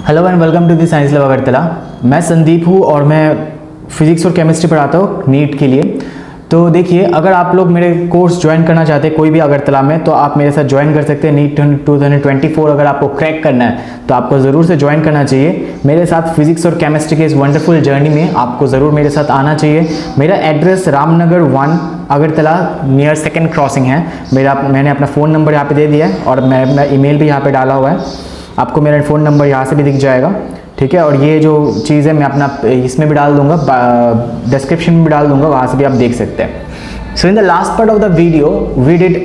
Hello and welcome to the science lab Agartala. मैं संदीप हूँ और मैं फिजिक्स और केमिस्ट्री पढ़ाता हूँ नीट के लिए। तो देखिए, अगर आप लोग मेरे कोर्स ज्वाइन करना चाहते हैं कोई भी अगरतला में, तो आप मेरे साथ ज्वाइन कर सकते हैं। नीट 2024 अगर आपको क्रैक करना है तो आपको ज़रूर से ज्वाइन करना चाहिए। मेरे साथ फिजिक्स और केमिस्ट्री के इस वंडरफुल जर्नी में आपको ज़रूर मेरे साथ आना चाहिए। मेरा address Ramnagar 1 Agartala near second crossing है। मैंने अपना फ़ोन नंबर यहाँ पे दे दिया है और मैं अपना ईमेल भी यहाँ पे डाला हुआ है। आपको मेरा फ़ोन नंबर यहाँ से भी दिख जाएगा, ठीक है। और ये जो चीज़ है मैं अपना इसमें भी डाल दूंगा, डिस्क्रिप्शन में भी डाल दूंगा, वहाँ से भी आप देख सकते हैं। So in the last part of the video we did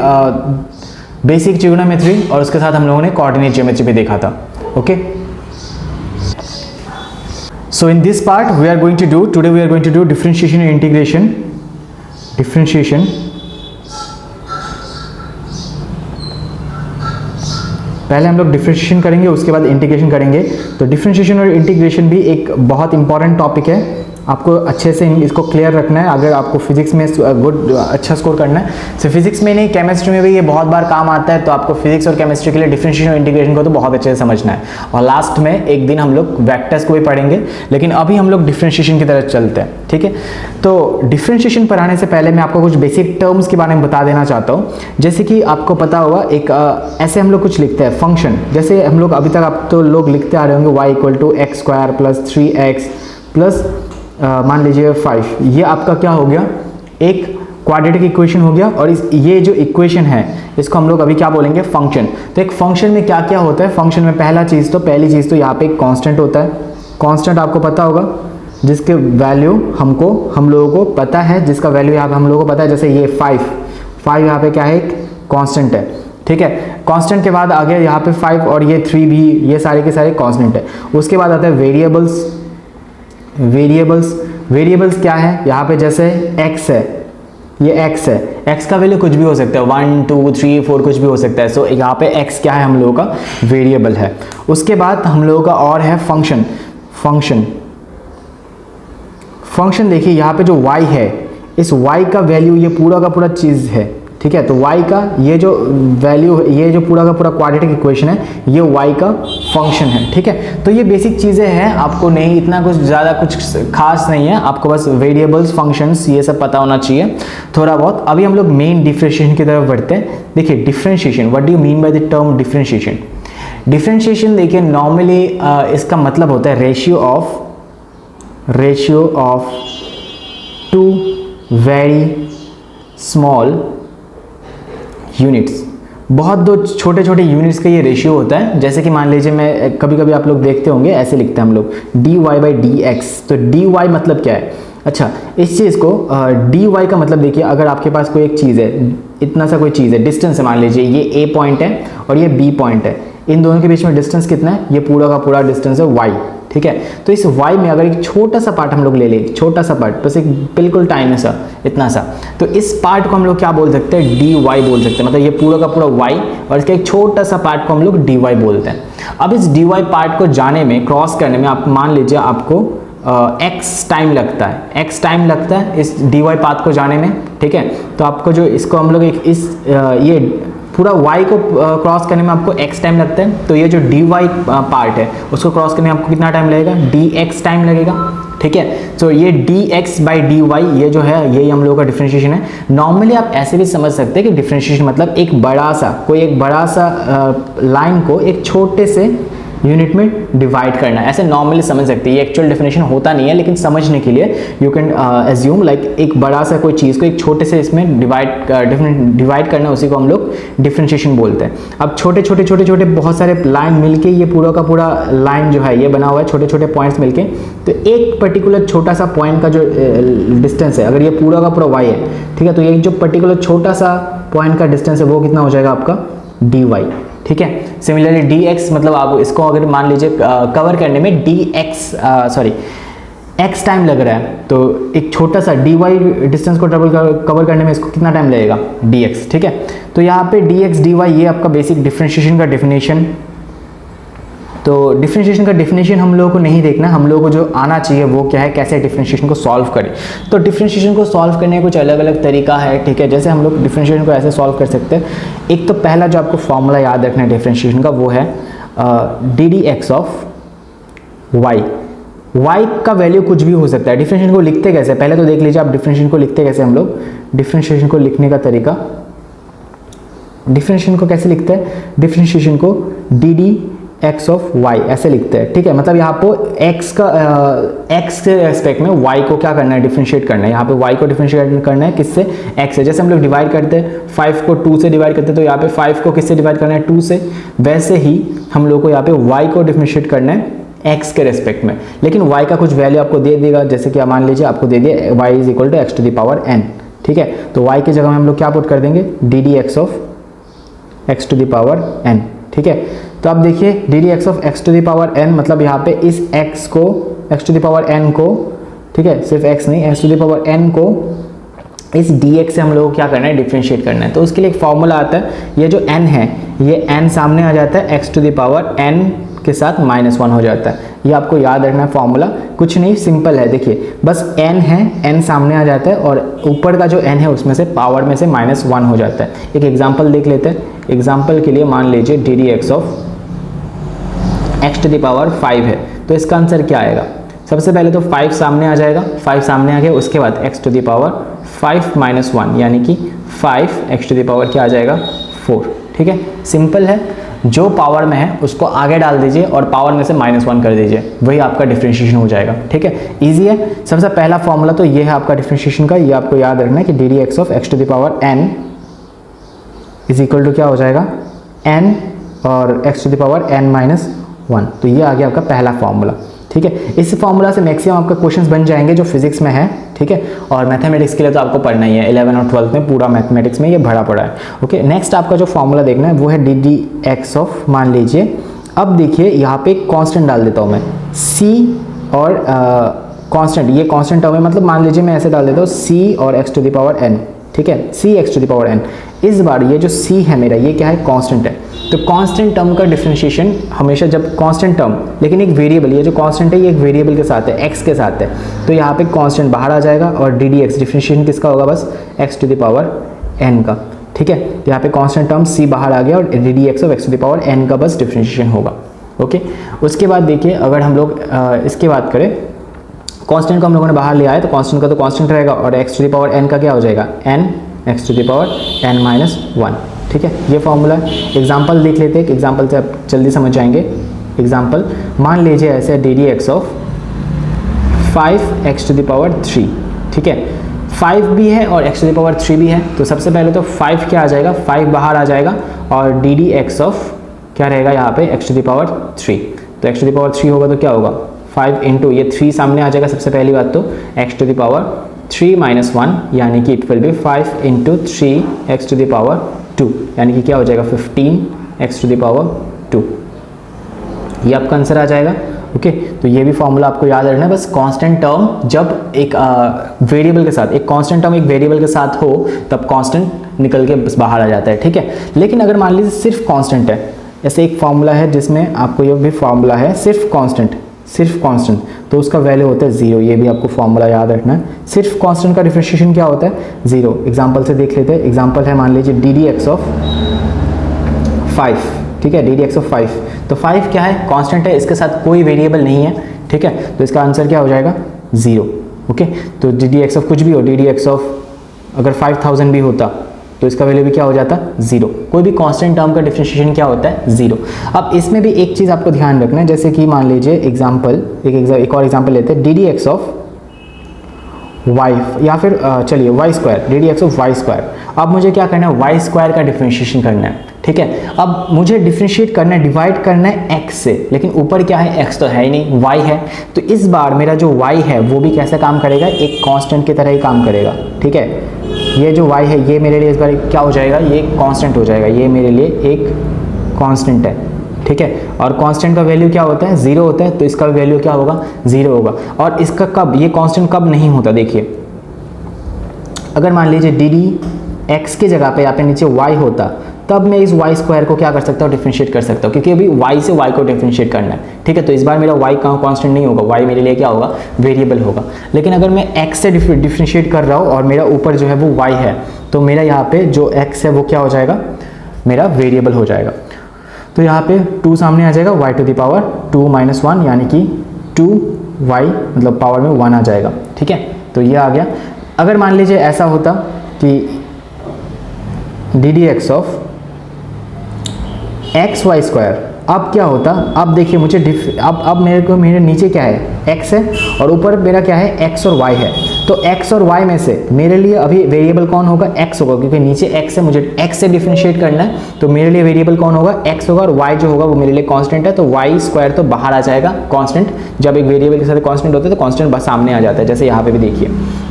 basic trigonometry और उसके साथ हम लोगों ने कोऑर्डिनेट ज्योमेट्री भी देखा था। Okay, so in this part we are going to do differentiation and integration. Differentiation, पहले हम लोग डिफरेंशिएशन करेंगे, उसके बाद इंटीग्रेशन करेंगे। तो डिफरेंशिएशन और इंटीग्रेशन भी एक बहुत इंपॉर्टेंट टॉपिक है, आपको अच्छे से इसको क्लियर रखना है अगर आपको फिजिक्स में अच्छा स्कोर करना है। तो फिजिक्स में नहीं, केमिस्ट्री में भी ये बहुत बार काम आता है। तो आपको फिजिक्स और केमिस्ट्री के लिए डिफरेंशिएशन और इंटीग्रेशन को तो बहुत अच्छे से समझना है। और लास्ट में एक दिन हम लोग वेक्टर्स को भी पढ़ेंगे, लेकिन अभी हम लोग डिफरेंशिएशन की तरफ चलते हैं, ठीक है। तो डिफरेंशिएशन पर आने से पहले मैं आपको कुछ बेसिक टर्म्स के बारे में बता देना चाहता हूँ। जैसे कि आपको पता होगा, एक ऐसे हम लोग कुछ लिखते हैं फंक्शन। जैसे हम लोग अभी तक आप तो लोग लिखते आ रहे होंगे y = x² + 3x प्लस मान लीजिए 5। ये आपका क्या हो गया, एक क्वाड्रेटिक इक्वेशन हो गया। और ये जो इक्वेशन है इसको हम लोग अभी क्या बोलेंगे, फंक्शन। तो एक फंक्शन में क्या क्या होता है, फंक्शन में पहली चीज़ तो यहाँ पे एक कांस्टेंट होता है। कांस्टेंट आपको पता होगा, जिसके वैल्यू हम लोगों को पता है, जिसका वैल्यू यहाँ पे हम लोगों को पता है। जैसे ये 5 यहाँ पे क्या है, एक कांस्टेंट है, ठीक है। कांस्टेंट के बाद आ गया यहाँ पे 5 और ये 3 भी, ये सारे के सारे कांस्टेंट है। उसके बाद आता है वेरिएबल्स क्या है, यहाँ पे जैसे x है, ये x है, x का वैल्यू कुछ भी हो सकता है, 1 2 3 4 कुछ भी हो सकता है। सो यहाँ पे x क्या है, हम लोगों का वेरिएबल है। उसके बाद हम लोगों का और है फंक्शन देखिए यहाँ पे जो y है, इस y का वैल्यू ये पूरा का पूरा चीज़ है, ठीक है। तो y का ये जो वैल्यू, ये जो पूरा का पूरा क्वाड्रेटिक इक्वेशन है, ये y का फंक्शन है, ठीक है। तो ये बेसिक चीज़ें हैं, आपको नहीं इतना कुछ ज़्यादा कुछ खास नहीं है, आपको बस वेरिएबल्स, फंक्शंस ये सब पता होना चाहिए थोड़ा बहुत। अभी हम लोग मेन डिफरेंशिएशन की तरफ बढ़ते हैं। देखिए differentiation, what do you mean by the term differentiation. Differentiation देखिए नॉर्मली इसका मतलब होता है ratio of two very small units. बहुत दो छोटे छोटे यूनिट्स का ये रेशियो होता है। जैसे कि मान लीजिए, मैं कभी कभी आप लोग देखते होंगे ऐसे लिखते हैं हम लोग dy/dx। तो dy मतलब क्या है, अच्छा इस चीज़ को dy का मतलब देखिए, अगर आपके पास कोई एक चीज़ है, इतना सा कोई चीज़ है, डिस्टेंस है, मान लीजिए ये a पॉइंट है और ये b पॉइंट है, इन दोनों के बीच में डिस्टेंस कितना है, ये पूरा का पूरा डिस्टेंस है y, ठीक है। तो इस y में अगर एक छोटा सा पार्ट हम लोग ले लें, छोटा सा पार्ट, बस एक बिल्कुल टाइनी सा, इतना सा, तो इस पार्ट को हम लोग क्या बोल सकते हैं, dy बोल सकते हैं। मतलब ये पूरा का पूरा y और इसका एक छोटा सा पार्ट को हम लोग dy बोलते हैं। अब इस dy पार्ट को जाने में, क्रॉस करने में, आप मान लीजिए आपको x टाइम लगता है इस dy पाथ को जाने में, ठीक है। तो आपको जो इसको हम लोग ये पूरा y को क्रॉस करने में आपको x टाइम लगता है। तो ये जो dy पार्ट है उसको क्रॉस करने में आपको कितना टाइम लगेगा, dx टाइम लगेगा, ठीक है। तो ये dx/dy ये जो है, ये हम लोगों का डिफरेंशिएशन है। नॉर्मली आप ऐसे भी समझ सकते हैं कि डिफरेंशिएशन मतलब एक बड़ा सा लाइन को एक छोटे से यूनिट में डिवाइड करना, ऐसे नॉर्मली समझ सकते हैं। ये एक्चुअल डेफिनेशन होता नहीं है, लेकिन समझने के लिए यू कैन एज्यूम लाइक एक बड़ा सा कोई चीज़ को एक छोटे से इसमें डिवाइड करना, उसी को हम लोग डिफरेंशिएशन बोलते हैं। अब छोटे छोटे बहुत सारे लाइन मिलके ये पूरा का पूरा लाइन जो है ये बना हुआ है, छोटे छोटे पॉइंट्स मिलके। तो एक पर्टिकुलर छोटा सा पॉइंट का जो डिस्टेंस है, अगर ये पूरा का पूरा y है, ठीक है, तो ये जो पर्टिकुलर छोटा सा पॉइंट का डिस्टेंस है वो कितना हो जाएगा आपका dy, ठीक है। सिमिलरली dx मतलब आप इसको अगर मान लीजिए कवर करने में x टाइम लग रहा है, तो एक छोटा सा dy डिस्टेंस को कवर करने में इसको कितना टाइम लगेगा, dx, ठीक है। तो यहाँ पे dx dy ये आपका बेसिक डिफरेंशिएशन का डेफिनेशन। तो डिफरेंशिएशन का डेफिनेशन हम लोगों को नहीं देखना, हम लोगों को जो आना चाहिए वो क्या है, कैसे डिफरेंशिएशन को सॉल्व करें। तो डिफरेंशिएशन को सॉल्व करने का कुछ अलग अलग तरीका है, ठीक है। जैसे हम लोग डिफरेंशिएशन को ऐसे सॉल्व कर सकते हैं। एक तो पहला जो आपको फॉर्मूला याद रखना है डिफरेंशिएशन का, वो है d D x of y का वैल्यू कुछ भी हो सकता है। डिफरेंशिएशन को लिखते कैसे, पहले तो देख लीजिए आप डिफरेंशिएशन को लिखते कैसे हम लोग। डिफरेंशिएशन को लिखने का तरीका, डिफरेंशिएशन को कैसे लिखते हैं, डिफरेंशिएशन को D D x of Y ऐसे लिखते हैं, ठीक है। मतलब यहाँ पे x के रेस्पेक्ट में y को क्या करना है, डिफरेंशिएट करना है। यहाँ पे y को डिफरेंशिएट करना है किससे, x से। जैसे हम लोग डिवाइड करते हैं 5 को 2 से डिवाइड करते हैं, तो यहाँ पे 5 को किससे डिवाइड करना है, 2 से। वैसे ही हम लोग को यहाँ पे y को डिफरेंशिएट करना है x के रेस्पेक्ट में, लेकिन y का कुछ वैल्यू आपको दे देगा। जैसे कि मान लीजिए आपको दे दिया y is equal to x to the power n, ठीक है। तो y की जगह में हम लोग क्या पुट कर देंगे, d D x of x to the power n, ठीक है। तो आप देखिए d D x of x to the power n, मतलब यहाँ पे इस x को x to the power n को, ठीक है, सिर्फ x नहीं, x to the power n को इस dx से हम लोग को क्या करना है, डिफरेंशिएट करना है। तो उसके लिए एक फॉर्मूला आता है, ये जो n है ये n सामने आ जाता है x to the power n के साथ -1 हो जाता है। ये आपको याद रखना है फॉर्मूला, कुछ नहीं, सिंपल है। देखिए बस n है, n सामने आ जाता है और ऊपर का जो n है उसमें से पावर में से -1 हो जाता है। एक एग्जांपल देख लेते हैं। एग्जांपल के लिए मान लीजिए d D x of x to the power 5 है, तो इसका आंसर क्या आएगा। सबसे पहले तो 5 सामने आ जाएगा, 5 सामने आ गया, उसके बाद x टू द पावर 5 - 1 यानी कि 5 x टू द पावर क्या आ जाएगा, 4, ठीक है। सिंपल है, जो पावर में है उसको आगे डाल दीजिए और पावर में से -1 कर दीजिए, वही आपका डिफरेंशिएशन हो जाएगा, ठीक है। ईजी है। सबसे पहला फॉर्मूला तो ये है आपका डिफरेंशिएशन का, ये आपको याद रखना है कि d D x of x to the power n is equal to क्या हो जाएगा, n और x to the power n -1। तो ये आ गया आपका पहला फॉर्मूला, ठीक है। इस फॉर्मूला से मैक्सिमम आपका क्वेश्चंस बन जाएंगे जो फिजिक्स में है, ठीक है। और मैथमेटिक्स के लिए तो आपको पढ़ना ही है, 11 और 12 में पूरा मैथमेटिक्स में ये भरा पड़ा है, ओके। नेक्स्ट आपका जो फॉर्मूला देखना है वो है डी डी एक्स ऑफ, मान लीजिए अब देखिए यहाँ पे कांस्टेंट डाल देता हूँ मैं, c और कांस्टेंट, ये कांस्टेंट टर्म है, मतलब मान लीजिए मैं ऐसे डाल देता हूँ c और x to the power n, ठीक है, c x to the power n। इस बार ये जो c है मेरा, ये क्या है, कांस्टेंट है। तो कांस्टेंट टर्म का डिफरेंशिएशन हमेशा, जब कांस्टेंट टर्म, लेकिन एक वेरिएबल, ये जो कांस्टेंट है ये एक वेरिएबल के साथ है, x के साथ है, तो यहाँ पे कांस्टेंट बाहर आ जाएगा और डी डी एक्स डिफरेंशिएशन किसका होगा, बस x to the power n का, ठीक है। तो यहाँ पे कांस्टेंट टर्म c बाहर आ गया और d D x of x to the power n का बस डिफरेंशिएशन होगा, ओके। उसके बाद देखिए अगर हम लोग इसकी बात करें, कांस्टेंट को हम लोगों ने बाहर लिया है, तो कांस्टेंट का तो कांस्टेंट रहेगा और x to the power n का क्या हो जाएगा, n x to the power n -1, ठीक है। ये फॉर्मूला है। एग्जाम्पल देख लेते हैं, एग्जाम्पल से आप जल्दी समझ जाएंगे। एग्जाम्पल मान लीजिए ऐसे d D x of 5x to the power 3, ठीक है। 5 भी है और x टू द पावर 3 भी है, तो सबसे पहले तो 5 क्या आ जाएगा, 5 बाहर आ जाएगा और डी डी एक्स ऑफ क्या रहेगा यहाँ पे, x टू द पावर 3। तो x टू द पावर 3 होगा तो क्या होगा, 5 इंटू ये 3 सामने आ जाएगा सबसे पहली बात, तो x टू द पावर 3 -1 यानी कि it will be 5 into 3 x to the power 2, यानी कि क्या हो जाएगा 15 x टू द पावर 2। ये आपका आंसर आ जाएगा, ओके। तो ये भी फॉर्मूला आपको याद रखना है। बस कांस्टेंट टर्म जब एक वेरिएबल के साथ, एक कांस्टेंट टर्म एक वेरिएबल के साथ हो तब कांस्टेंट निकल के बस बाहर आ जाता है, ठीक है। लेकिन अगर मान लीजिए सिर्फ कांस्टेंट है, ऐसे एक फॉर्मूला है जिसमें आपको ये भी फॉर्मूला है सिर्फ कांस्टेंट, तो उसका वैल्यू होता है 0। ये भी आपको फॉर्मूला याद रखना है। सिर्फ कांस्टेंट का डिफरेंशिएशन क्या होता है, 0। एग्जांपल से देख लेते हैं। एग्जांपल है मान लीजिए डी डी एक्स ऑफ 5, ठीक है, डी डी एक्स ऑफ 5। तो 5 क्या है, कांस्टेंट है, इसके साथ कोई वेरिएबल नहीं है, ठीक है। तो इसका आंसर क्या हो जाएगा, 0, ओके। तो डी डी एक्स ऑफ कुछ भी हो, डी डी एक्स ऑफ अगर 5000 भी होता तो इसका वैल्यू भी क्या हो जाता, 0। कोई भी कांस्टेंट टर्म का डिफरेंशिएशन क्या होता है, 0। अब इसमें भी एक चीज़ आपको ध्यान रखना है, जैसे कि मान लीजिए एग्जांपल, एक और एग्जांपल लेते हैं, d D x of y, या फिर चलिए y square, d D x of y square. अब मुझे क्या करना है, वाई स्क्वायर का डिफरेंशिएशन करना है, ठीक है। अब मुझे डिफरेंशिएट करना है, डिवाइड करना है x से, लेकिन ऊपर क्या है, x तो है ही नहीं, y है। तो इस बार मेरा जो y है वो भी कैसे काम करेगा, एक कांस्टेंट की तरह ही काम करेगा, ठीक है। ये जो y है ये मेरे लिए इस बार क्या हो जाएगा, ये कांस्टेंट हो जाएगा, ये मेरे लिए एक कांस्टेंट है, ठीक है। और कांस्टेंट का वैल्यू क्या होता है, 0 होता है, तो इसका वैल्यू क्या होगा, 0 होगा। और इसका कब, ये कांस्टेंट कब नहीं होता, देखिए अगर मान लीजिए डी डी एक्स की जगह पे यहाँ पे नीचे y होता, तब मैं इस y स्क्वायर को क्या कर सकता हूँ, डिफरेंशिएट कर सकता हूँ, क्योंकि अभी y से y को डिफरेंशिएट करना है, ठीक है। तो इस बार मेरा y कांस्टेंट नहीं होगा, y मेरे लिए क्या होगा, वेरिएबल होगा। लेकिन अगर मैं x से डिफरेंशिएट कर रहा हूँ और मेरा ऊपर जो है वो y है, तो मेरा यहाँ पे जो x है वो क्या हो जाएगा, मेरा वेरिएबल हो जाएगा। तो यहाँ पे 2 सामने आ जाएगा, y टू द पावर 2 -1 यानी कि 2y मतलब पावर में 1 आ जाएगा, ठीक है। तो ये आ गया। अगर मान लीजिए ऐसा होता कि d D x of x y square, अब क्या होता, अब देखिए मुझे अब मेरे नीचे क्या है, x है, और ऊपर मेरा क्या है, x और y है। तो x और y में से मेरे लिए अभी वेरिएबल कौन होगा, x होगा, क्योंकि नीचे x है, मुझे x से डिफरेंशिएट करना है। तो मेरे लिए वेरिएबल कौन होगा, x होगा, और y जो होगा वो मेरे लिए कांस्टेंट है। तो वाई स्क्वायर तो बाहर आ जाएगा कांस्टेंट। जब एक वेरिएबल के साथ कांस्टेंट होता है तो कांस्टेंट बस सामने आ जाता है। जैसे यहाँ पे भी देखिए,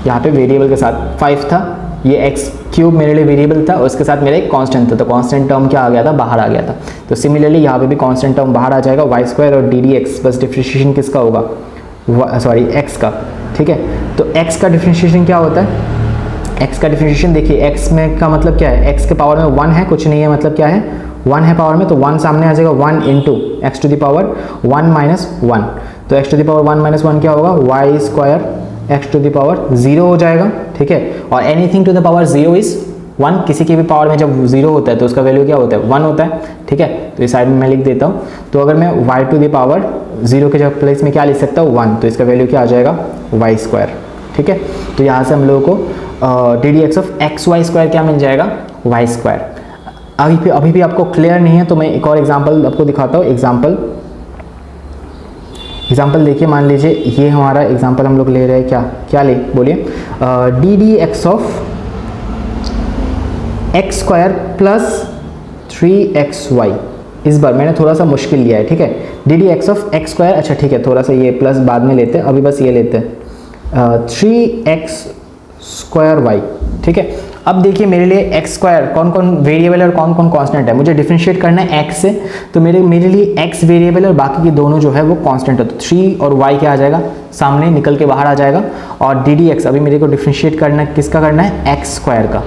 यहाँ पे वेरिएबल के साथ 5 था, ये एक्स क्यूब मेरे लिए वेरिएबल था, और उसके साथ मेरा एक कांस्टेंट था, तो कांस्टेंट टर्म क्या आ गया था, बाहर आ गया था। तो सिमिलरली यहाँ पे भी कांस्टेंट टर्म बाहर आ जाएगा, वाई स्क्वायर और डी डी एक्स, बस डिफ्रेंशिएशन किसका होगा, सॉरी एक्स का, ठीक है। तो एक्स का डिफ्रेंशिएशन क्या होता है, एक्स का डिफ्रेंशिएशन देखिए, एक्स में का मतलब क्या है, एक्स के पावर में 1 है, कुछ नहीं है, मतलब क्या है 1 है पावर में, तो 1 सामने आ जाएगा, 1 into x to the power 1 minus 1। तो x to the power 1 minus 1 क्या होगा, y square x to the power 0 हो जाएगा, ठीक है। और anything to the power 0 is 1, किसी की भी पावर में जब 0 होता है तो उसका वैल्यू क्या होता है, 1 होता है, ठीक है। तो इस साइड में मैं लिख देता हूँ। तो अगर मैं y टू द पावर 0 के जगह प्लेस में क्या लिख सकता हूँ, 1, तो इसका वैल्यू क्या आ जाएगा, वाई स्क्वायर, ठीक है। तो यहाँ से हम लोगों को D D x of x y square क्या मिल जाएगा, वाई स्क्वायर। अभी भी आपको क्लियर नहीं है तो मैं एक और एग्जाम्पल आपको दिखाता हूँ। एग्जाम्पल देखिए, मान लीजिए ये हमारा एग्जाम्पल हम लोग ले रहे हैं, क्या ले बोलिए, D D x of x square plus 3xy। इस बार मैंने थोड़ा सा मुश्किल लिया है, ठीक है। D D x of x square, अच्छा ठीक है, थोड़ा सा ये प्लस बाद में लेते हैं, अभी बस ये लेते हैं 3x स्क्वायर वाई, ठीक है। अब देखिए मेरे लिए एक्स स्क्वायर कौन कौन वेरिएबल है और कौन कौन कांस्टेंट है, मुझे डिफरेंशिएट करना है एक्स से। तो मेरे लिए एक्स वेरिएबल और बाकी के दोनों जो है वो कांस्टेंट है। तो 3 और y क्या आ जाएगा, सामने निकल के बाहर आ जाएगा। और डी डी एक्स अभी मेरे को डिफरेंशिएट करना है, किसका करना है, एक्स स्क्वायर का।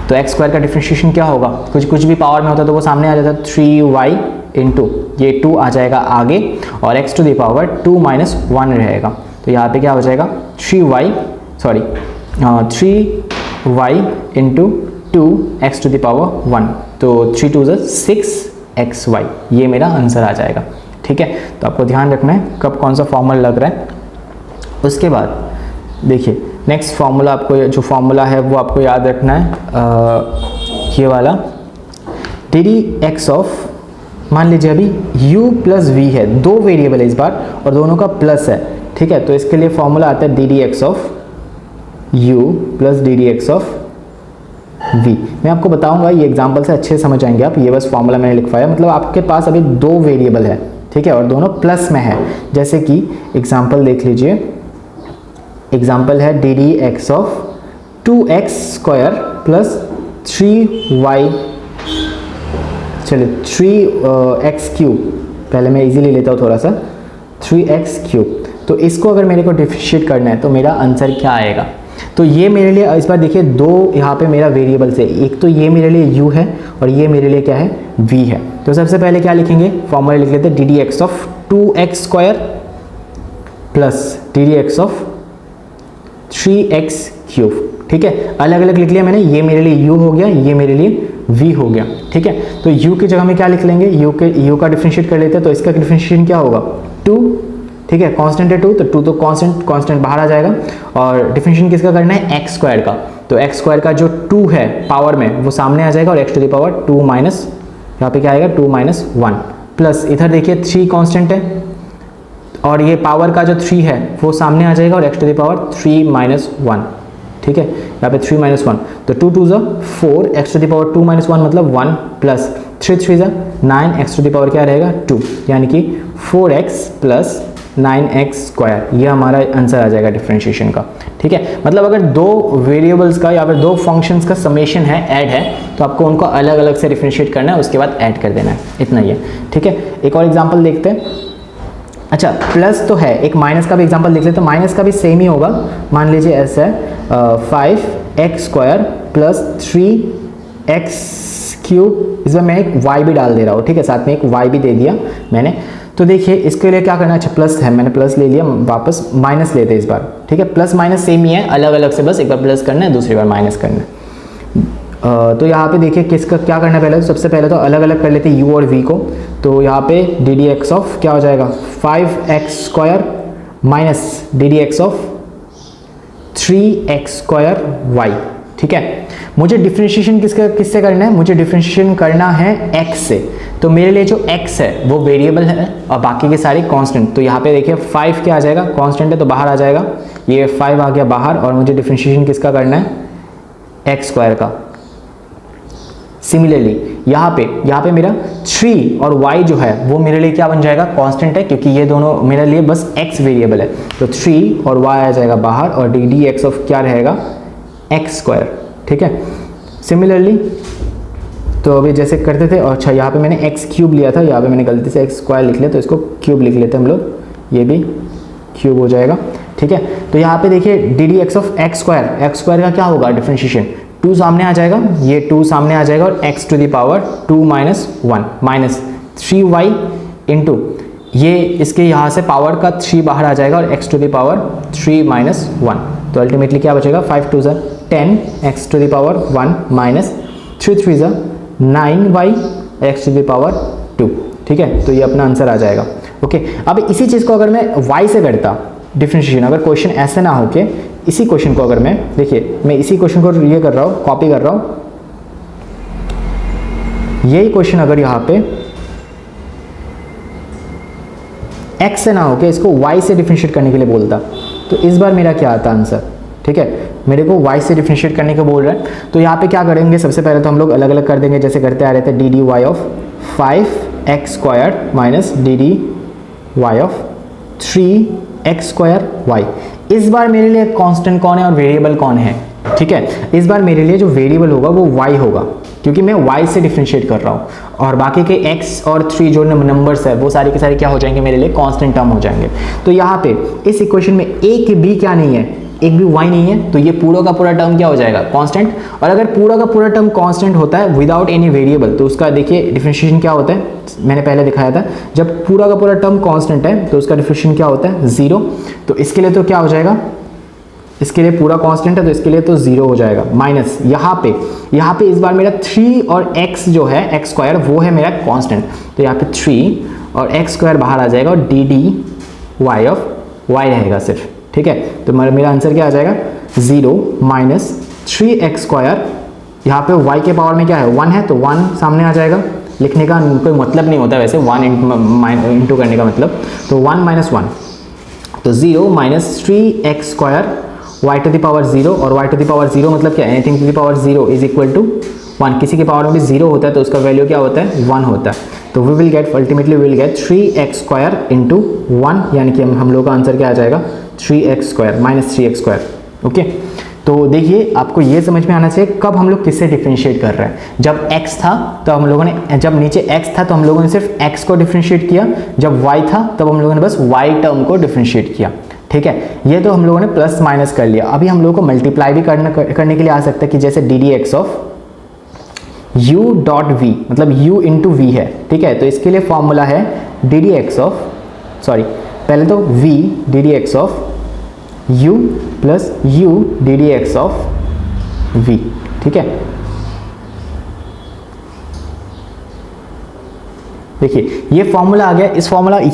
तो एक्स स्क्वायर का डिफरेंशिएशन क्या होगा, कुछ भी पावर में होता है तो वो सामने आ जाता है, 3y इंटू ये 2 आ जाएगा आगे, और x to the power 2 minus 1 रहेगा। तो यहाँ पे क्या हो जाएगा, 3y into 2x to the power 1, तो 3 2 6xy, ये मेरा आंसर आ जाएगा, ठीक है। तो आपको ध्यान रखना है कब कौन सा फॉर्मूला लग रहा है। उसके बाद देखिए नेक्स्ट फॉर्मूला, आपको जो फॉर्मूला है वो आपको याद रखना है, ये वाला डी डी एक्स ऑफ, मान लीजिए अभी u प्लस v है, दो वेरिएबल है इस बार और दोनों का प्लस है, ठीक है। तो इसके लिए फॉर्मूला आता है d D x of u plus D D x of v। मैं आपको बताऊंगा, ये एग्जांपल से अच्छे समझ आएंगे आप। ये बस फॉर्मूला मैंने लिखवाया, मतलब आपके पास अभी दो वेरिएबल है, ठीक है, और दोनों प्लस में है। जैसे कि एग्जांपल देख लीजिए, एग्जांपल है d D x of 2x square plus 3y, चलिए 3x क्यूब, पहले मैं इजीली लेता हूँ थोड़ा सा, 3x क्यूब। तो इसको अगर मेरे को डिफरेंशिएट करना है तो मेरा आंसर क्या आएगा। तो ये मेरे लिए इस बार देखिए दो यहाँ पे मेरा वेरिएबल्स है, एक तो ये मेरे लिए u है और ये मेरे लिए क्या है, v है। तो सबसे पहले क्या लिखेंगे, फॉर्मूला लिख लेते हैं d D x of 2x square plus D D x of 3x cube, ठीक है। अलग अलग लिख लिया मैंने, ये मेरे लिए u हो गया, ये मेरे लिए v हो गया, ठीक है। तो u की जगह में क्या लिख लेंगे, u का डिफरेंशिएट कर लेते हैं। तो इसका डिफरेंशिएशन क्या होगा, 2, ठीक है, कांस्टेंट है 2, तो 2 तो कांस्टेंट बाहर आ जाएगा। और डिफरेंशिएशन किसका करना है, एक्स स्क्वायर का। तो एक्स स्क्वायर का जो 2 है पावर में वो सामने आ जाएगा, और x to the power 2 minus, यहाँ पे क्या आएगा 2 माइनस 1, प्लस इधर देखिए 3 कांस्टेंट है और ये पावर का जो 3 है वो सामने आ जाएगा, और x to the power 3 minus 1, ठीक है, यहाँ पे 3 माइनस 1, तो 2 2 4, x to the power 2 minus 1 मतलब 1, plus 3 3 9, x to the power क्या रहेगा 2, यानी कि 4x प्लस 9x स्क्वायर, ये हमारा आंसर आ जाएगा डिफरेंशिएशन का, ठीक है। मतलब अगर दो वेरिएबल्स का या फिर दो फंक्शंस का समेशन है, ऐड है, तो आपको उनको अलग अलग से डिफरेंशिएट करना है, उसके बाद ऐड कर देना है, इतना ही है, ठीक है। एक और एग्जांपल देखते हैं। अच्छा, प्लस तो है, एक माइनस का भी एग्जांपल देख लेते हैं। माइनस का भी सेम ही होगा, मान लीजिए ऐसा है 5x square plus 3x cube, इसमें मैं एक y भी डाल दे रहा हूँ, ठीक है, साथ में एक y भी दे दिया मैंने। तो देखिए इसके लिए क्या करना है, अच्छा प्लस है, मैंने प्लस ले लिया, वापस माइनस लेते हैं इस बार, ठीक है। प्लस माइनस सेम ही है, अलग अलग से बस एक बार प्लस करना है, दूसरी बार माइनस करना है। तो यहाँ पे देखिए किसका क्या करना है, पहले तो सबसे पहले तो अलग अलग कर लेते हैं u और v को। तो यहाँ पे डी डी एक्स ऑफ क्या हो जाएगा, 5x square minus d D x of 3x² y। ठीक है, मुझे डिफ्रेंशिएशन किससे करना है? मुझे डिफ्रेंशिएशन करना है x से। तो मेरे लिए जो x है वो वेरिएबल है और बाकी के सारे कांस्टेंट। तो यहाँ पे देखिए 5 क्या आ जाएगा? कांस्टेंट है तो बाहर आ जाएगा, ये 5 आ गया बाहर। और मुझे डिफ्रेंशिएशन किसका करना है? x² का। सिमिलरली यहाँ पे मेरा 3 और y जो है वो मेरे लिए क्या बन जाएगा? कांस्टेंट है, क्योंकि ये दोनों मेरे लिए बस x वेरिएबल है। तो 3 और y आ जाएगा बाहर और डी डी एक्स ऑफ क्या रहेगा? x²। ठीक है, सिमिलरली तो अभी जैसे करते थे। और अच्छा, यहाँ पे मैंने x³ लिया था, यहाँ पे मैंने गलती से x² लिख लिया, तो इसको क्यूब लिख लेते हैं हम लोग, ये भी क्यूब हो जाएगा। ठीक है, तो यहाँ पे देखिए d D x of x² का क्या होगा? डिफ्रेंशिएशन 2 सामने आ जाएगा, ये 2 सामने आ जाएगा और x⁻² 2 - 1 माइनस 3y इंटू ये इसके यहाँ से पावर का 3 बाहर आ जाएगा और x⁻³ - 1। तो अल्टीमेटली क्या बचेगा? 5 2 10 x⁻1 माइनस 3 3 9y x⁻²। ठीक है, तो ये अपना आंसर आ जाएगा। ओके, अब इसी चीज़ को अगर मैं y से करता डिफ्रेंशिएशन, अगर क्वेश्चन ऐसे ना हो के इसी क्वेश्चन को अगर मैं, देखिए मैं इसी क्वेश्चन को ये कर रहा हूँ, कॉपी कर रहा हूँ, यही क्वेश्चन अगर यहाँ पे x से ना हो के इसको y से डिफ्रेंशिएट करने के लिए बोलता, तो इस बार मेरा क्या आता आंसर? ठीक है, मेरे को y से डिफ्रेंशिएट करने को बोल रहा है। तो यहाँ पे क्या करेंगे? सबसे पहले तो हम लोग अलग अलग कर देंगे, जैसे करते आ रहे थे d d y of 5x² minus d d y of 3x²y। इस बार मेरे लिए कांस्टेंट कौन है और वेरिएबल कौन है? ठीक है, इस बार मेरे लिए जो वेरिएबल होगा वो y होगा, क्योंकि मैं y से डिफ्रेंशिएट कर रहा हूँ। और बाकी के x और 3 जो नंबर्स है वो सारे के सारे क्या हो जाएंगे? मेरे लिए कांस्टेंट टर्म हो जाएंगे। तो यहाँ पे इस इक्वेशन में एक भी क्या नहीं है? एक भी y नहीं है, तो ये पूरा का पूरा टर्म क्या हो जाएगा? कांस्टेंट। और अगर पूरा का पूरा टर्म कांस्टेंट होता है विदाउट एनी वेरिएबल, तो उसका देखिए डिफरेंशिएशन क्या होता है? मैंने पहले दिखाया था, जब पूरा का पूरा टर्म कांस्टेंट है तो उसका डिफरेंशिएशन क्या होता है? 0। तो इसके लिए तो क्या हो जाएगा? इसके लिए पूरा कांस्टेंट है तो इसके लिए तो 0 हो जाएगा। माइनस यहाँ पे इस बार मेरा 3 और x जो है x² वो है मेरा कांस्टेंट, तो यहाँ पे 3 और x² बाहर आ जाएगा और d d y of y रहेगा सिर्फ। ठीक है, तो मेरा आंसर क्या आ जाएगा? 0 माइनस 3x²। यहाँ पे y के पावर में क्या है? 1 है, तो 1 सामने आ जाएगा। लिखने का कोई मतलब नहीं होता वैसे 1 इंटू करने का मतलब, तो 1 - 1, तो 0 माइनस 3x² y⁻0। और y⁻0 मतलब क्या? Anything to the power 0 is equal to 1। किसी के पावर में भी 0 होता है तो उसका वैल्यू क्या होता है? 1 होता है। तो we will get ultimately we will get 3x² into 1, यानी कि हम लोग का आंसर क्या आ जाएगा? 3x² minus 3x²। ओके, तो देखिए आपको ये समझ में आना चाहिए कब हम लोग किससे डिफ्रेंशिएट कर रहे हैं। जब x था तो हम लोगों ने, जब नीचे x था तो हम लोगों ने सिर्फ x को डिफ्रेंशिएट किया, जब y था तब हम लोगों ने बस y टर्म को डिफ्रेंशिएट किया। ठीक है, ये तो हम लोगों ने प्लस माइनस कर लिया। अभी हम लोगों को मल्टीप्लाई भी करने के लिए आ सकता है कि जैसे D D x of u dot v, मतलब u इंटू वी है। ठीक है, तो इसके लिए फॉर्मूला है d D x of, sorry पहले तो v D D x of u plus u D D x of v। ठीक है, देखिए ये फॉर्मूला आ गया। ये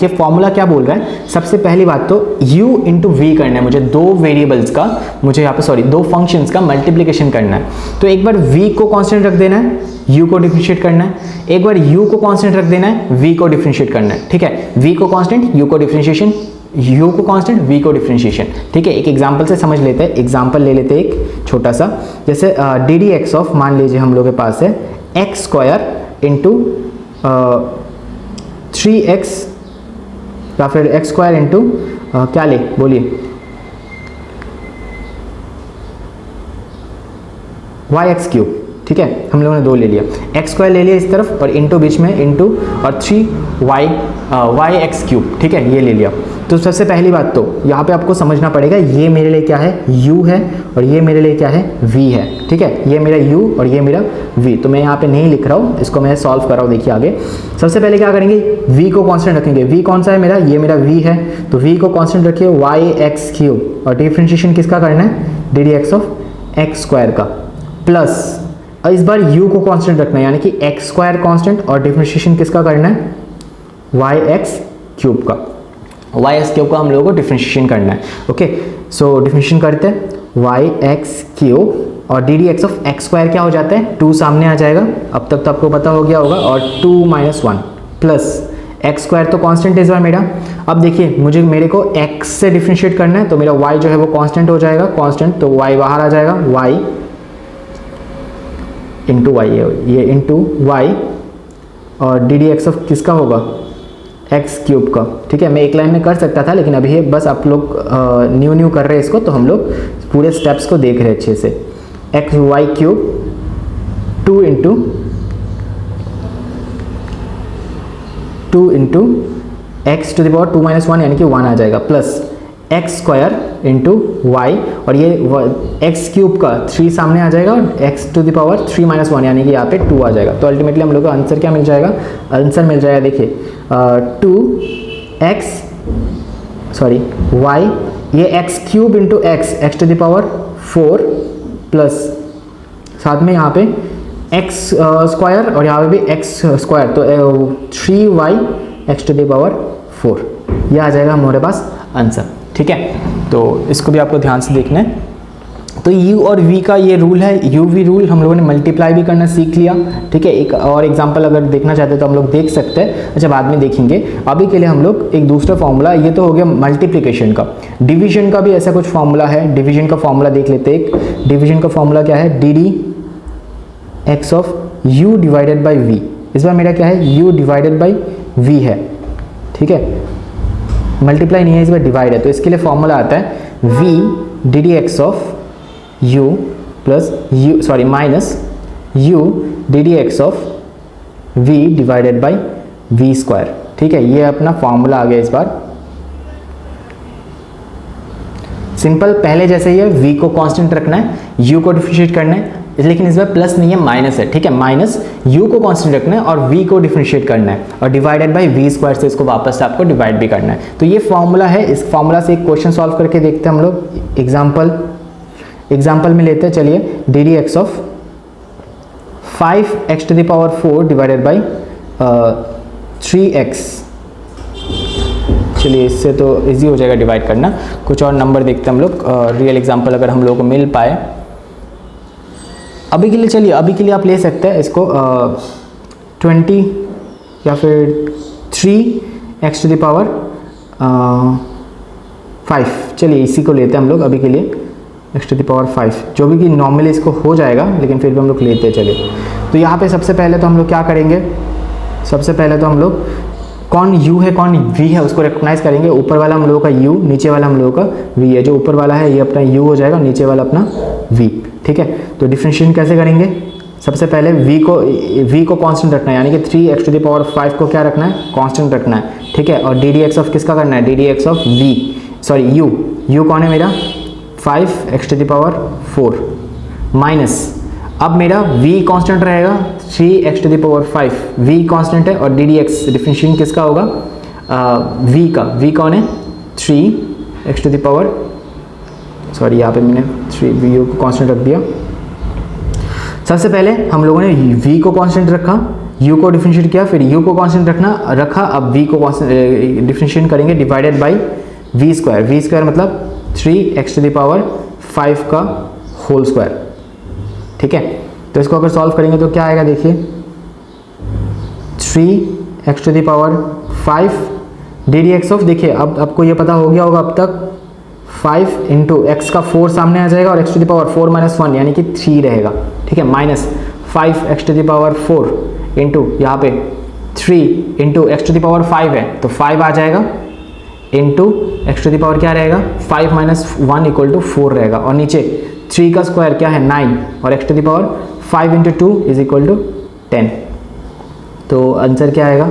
फॉर्मूला क्या बोल रहा है? सबसे पहली बात तो u इंटू वी करना है मुझे, दो वेरिएबल्स का, मुझे यहाँ पे सॉरी दो फंक्शंस का मल्टीप्लिकेशन करना है। तो एक बार v को कांस्टेंट रख देना है, u को डिफरेंशिएट करना है। एक बार u को कांस्टेंट रख देना है, v को डिफरेंशिएट करना है। ठीक है, v को कांस्टेंट, u को डिफरेंशिएशन, u को कांस्टेंट, v को डिफरेंशिएशन। ठीक है, एक एग्जांपल से समझ लेते हैं। एग्जांपल ले लेते हैं एक छोटा सा, जैसे डी डी एक्स ऑफ, मान लीजिए हम लोग के पास है x² इंटू 3x या फिर x² इंटू क्या ले बोलिए, y⁻³ ठीक है, हम लोगों ने 2 ले लिया, x² ले लिया इस तरफ और इंटू बीच में इंटू और 3y⁻³ ठीक है, ये ले लिया। तो सबसे पहली बात तो यहाँ पे आपको समझना पड़ेगा, ये मेरे लिए क्या है? u है और ये मेरे लिए क्या है? v है। ठीक है, ये मेरा u और ये मेरा v। तो मैं यहाँ पे नहीं लिख रहा हूँ, इसको मैं सॉल्व कर रहा हूँ। देखिए आगे सबसे पहले क्या करेंगे? v को कांस्टेंट रखेंगे। v कौन सा है मेरा? ये मेरा v है, तो v को कांस्टेंट रखिए y⁻³ और डिफरेंशिएशन किसका करना है? D D x of x² का, प्लस और इस बार u को कांस्टेंट रखना है, यानी कि x² कांस्टेंट और डिफरेंशिएशन किसका करना है? y⁻³ का। वाई एक्स क्यूब का हम लोगों को डिफ्रेंशिएशन करना है। ओके, सो डिफ्रेंशिएशन करते हैं वाई एक्स क्यूब और d D x of x square क्या हो जाता है, 2 सामने आ जाएगा, अब तक तो आपको पता हो गया होगा, और 2 - 1 प्लस एक्स स्क्वायर तो कांस्टेंट इस बार मेरा। अब देखिए मेरे को x से डिफ्रेंशिएट करना है, तो मेरा y जो है वो कांस्टेंट हो जाएगा, कांस्टेंट तो y बाहर आ जाएगा, y इंटू वाई, ये इंटू y, और डी डी एक्स ऑफ किसका होगा, एक्स क्यूब का। ठीक है, मैं एक लाइन में कर सकता था, लेकिन अभी बस आप लोग न्यू कर रहे हैं इसको, तो हम लोग पूरे स्टेप्स को देख रहे हैं अच्छे से। X y cube 2 into x to the power 2 - 1 यानी कि 1 आ जाएगा, plus x square into y, और ये एक्स क्यूब का 3 सामने आ जाएगा, और एक्स टू द पावर 3 - 1 यानी कि यहाँ पे 2 आ जाएगा। तो अल्टीमेटली हम लोग को आंसर क्या मिल जाएगा, आंसर मिल जाएगा देखिए 2 ये x cube into x to the power 4 plus साथ में यहाँ पे एक्स स्क्वायर और यहाँ पे भी एक्स स्क्वायर, तो 3y x to the power 4, ये आ जाएगा हमारे पास आंसर। ठीक है, तो इसको भी आपको ध्यान से देखना है। तो u और v का ये रूल है, u v रूल हम लोगों ने मल्टीप्लाई भी करना सीख लिया। ठीक है, एक और एग्जांपल अगर देखना चाहते हैं तो हम लोग देख सकते हैं, अच्छा बाद में देखेंगे। अभी के लिए हम लोग एक दूसरा फॉर्मूला, ये तो हो गया मल्टीप्लिकेशन का। डिवीजन का भी ऐसा कुछ फॉर्मूला है, डिवीजन का फॉर्मूला देख लेते हैं। एक डिवीजन का फॉर्मूला क्या है, d D x of u divided by v। इस बार मेरा क्या है, u डिवाइडेड बाई v है। ठीक है, मल्टीप्लाई नहीं है, इस बार डिवाइड है, तो इसके लिए फॉर्मूला आता है v D D x of u plus minus u D D x of v divided by v square. ठीक है, ये अपना फॉर्मूला आ गया इस बार। सिंपल, पहले जैसे ही है, v को कांस्टेंट रखना है, u को डिफरेंशिएट करना है, लेकिन इस बार प्लस नहीं है, माइनस है। ठीक है, माइनस u को कांस्टेंट रखना है और v को डिफरेंशिएट करना है, और डिवाइडेड बाय v स्क्वायर से इसको वापस से आपको डिवाइड भी करना है। तो ये फॉर्मूला है, इस फॉर्मूला से एक क्वेश्चन सॉल्व करके देखते हैं हम लोग। एग्जाम्पल में लेते हैं, चलिए d D x of 5x to the power 4 divided by 3x। चलिए, इससे तो इजी हो जाएगा डिवाइड करना। कुछ और नंबर देखते हैं हम लोग, रियल एग्जाम्पल अगर हम लोग को मिल पाए। अभी के लिए चलिए, अभी के लिए आप ले सकते हैं इसको 20 या फिर 3x टू द पावर 5। चलिए इसी को लेते हैं हम लोग अभी के लिए, x टू द पावर 5, जो भी कि नॉर्मली इसको हो जाएगा, लेकिन फिर भी हम लोग लेते हैं। चलिए, तो यहाँ पे सबसे पहले तो हम लोग क्या करेंगे, सबसे पहले तो हम लोग कौन u है कौन v है उसको रिकॉग्नाइज करेंगे। ऊपर वाला हम लोगों का u, नीचे वाला हम लोगों का v है। जो ऊपर वाला है ये अपना u हो जाएगा, नीचे वाला अपना v। ठीक है, तो डिफरेंशिएशन कैसे करेंगे, सबसे पहले v को कांस्टेंट रखना है, यानी कि 3x टू द पावर 5 को क्या रखना है, कांस्टेंट रखना है। ठीक है, और डी डी एक्स ऑफ किसका करना है, d D x of u कौन है मेरा, 5x to the power 4 minus, अब मेरा v कांस्टेंट रहेगा 3x to the power 5, v constant है, और डी डी एक्स डिफरेंशिएशन किसका होगा, v कौन है, 3x to the power, sorry यहाँ पे मैंने 3v को कांस्टेंट रख दिया। सबसे पहले हम लोगों ने v को कांस्टेंट रखा, u को डिफरेंशिएट किया, फिर u को कांस्टेंट रखा, अब v को डिफरेंशिएट करेंगे डिवाइडेड बाई v स्क्वायर मतलब 3x टू द पावर 5 का होल स्क्वायर। ठीक है, तो इसको अगर सॉल्व करेंगे तो क्या आएगा, देखिए 3x to the power 5 d D x of, देखिए अब आपको ये पता हो गया होगा अब तक, 5 इंटू एक्स का 4 सामने आ जाएगा, और x टू द पावर 4 - 1 यानी कि 3 रहेगा। ठीक है, minus 5x to the power 4 into यहाँ पे 3 into x to the power 5 है तो 5 आ जाएगा, into x to the power क्या रहेगा, 5 - 1 इक्वल टू 4 रहेगा, और नीचे 3 का स्क्वायर क्या है 9, और x to the power 5 into 2 is equal to 10। तो आंसर क्या आएगा,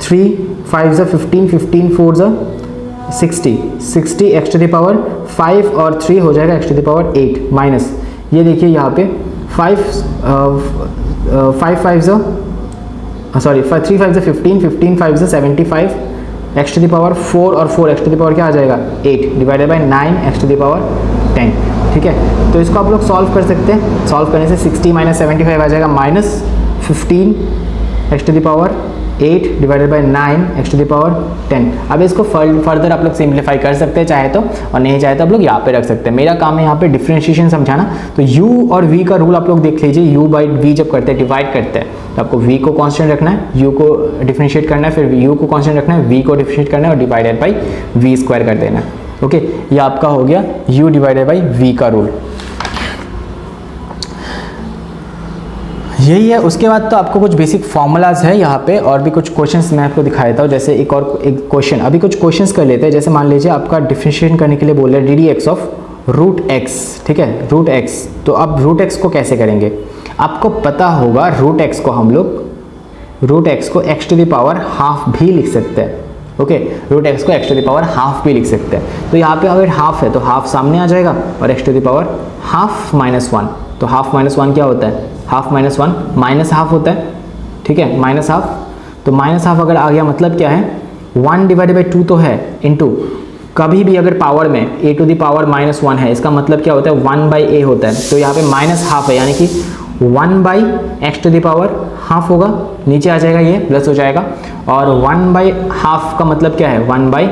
3 5 ज़ा 15, 15 4 ज़ा 60 एक्स टू द पावर 5 और 3 हो जाएगा x to the power 8 minus, ये देखिए यहाँ पे 3 5 ज़ा 15, 15 5 ज़ा 75 एक्स टू द पावर 4 और 4 एक्स टू द पावर क्या आ जाएगा 8 divided by 9 x to the power 10। ठीक है, तो इसको आप लोग सॉल्व कर सकते हैं। सॉल्व करने से 60 - 75 आ जाएगा, minus 15 x to the power 8 divided by 9 x to the power 10। अब इसको फर्दर आप लोग सिंप्लीफाई कर सकते हैं चाहे तो, और नहीं चाहे तो आप लोग यहाँ पे रख सकते हैं। मेरा काम है यहाँ पे डिफरेंशिएशन समझाना। तो u और v का रूल आप लोग देख लीजिए। u बाई v जब करते हैं, डिवाइड करते हैं, तो आपको v को कांस्टेंट रखना है, u को डिफरेंशिएट करना है, फिर u को कांस्टेंट रखना है, v को डिफरेंशिएट करना है और डिवाइडेड बाई v स्क्वायर कर देना है। ओके, ये आपका हो गया u डिवाइडेड बाई v का रूल। यही है। उसके बाद तो आपको कुछ बेसिक फॉर्मूलाज है यहाँ पे, और भी कुछ क्वेश्चंस मैं आपको दिखा देता हूँ। जैसे एक क्वेश्चन, अभी कुछ क्वेश्चंस कर लेते हैं। जैसे मान लीजिए आपका डिफरेंशिएशन करने के लिए बोल रहे हैं d D x of root x, ठीक है, रूट एक्स। तो अब रूट एक्स को कैसे करेंगे? आपको पता होगा रूट एक्स को हम लोग रूट एक्स को x to the power half भी लिख सकते हैं। ओके, रूट एक्स को x to the power half भी लिख सकते हैं। तो यहाँ पे अगर हाफ है तो हाफ सामने आ जाएगा और x to the power half minus 1। तो हाफ माइनस 1 क्या होता है? हाफ माइनस 1 माइनस हाफ होता है, ठीक है, माइनस हाफ। तो माइनस हाफ अगर आ गया मतलब क्या है? 1 डिवाइडेड बाई 2 तो है, इंटू कभी भी अगर पावर में a to the power minus 1 है, इसका मतलब क्या होता है? 1 बाई a होता है। तो यहाँ पे माइनस हाफ है, यानी कि 1 by x to the power half होगा, नीचे आ जाएगा, ये प्लस हो जाएगा। और 1 बाई हाफ का मतलब क्या है? 1 बाई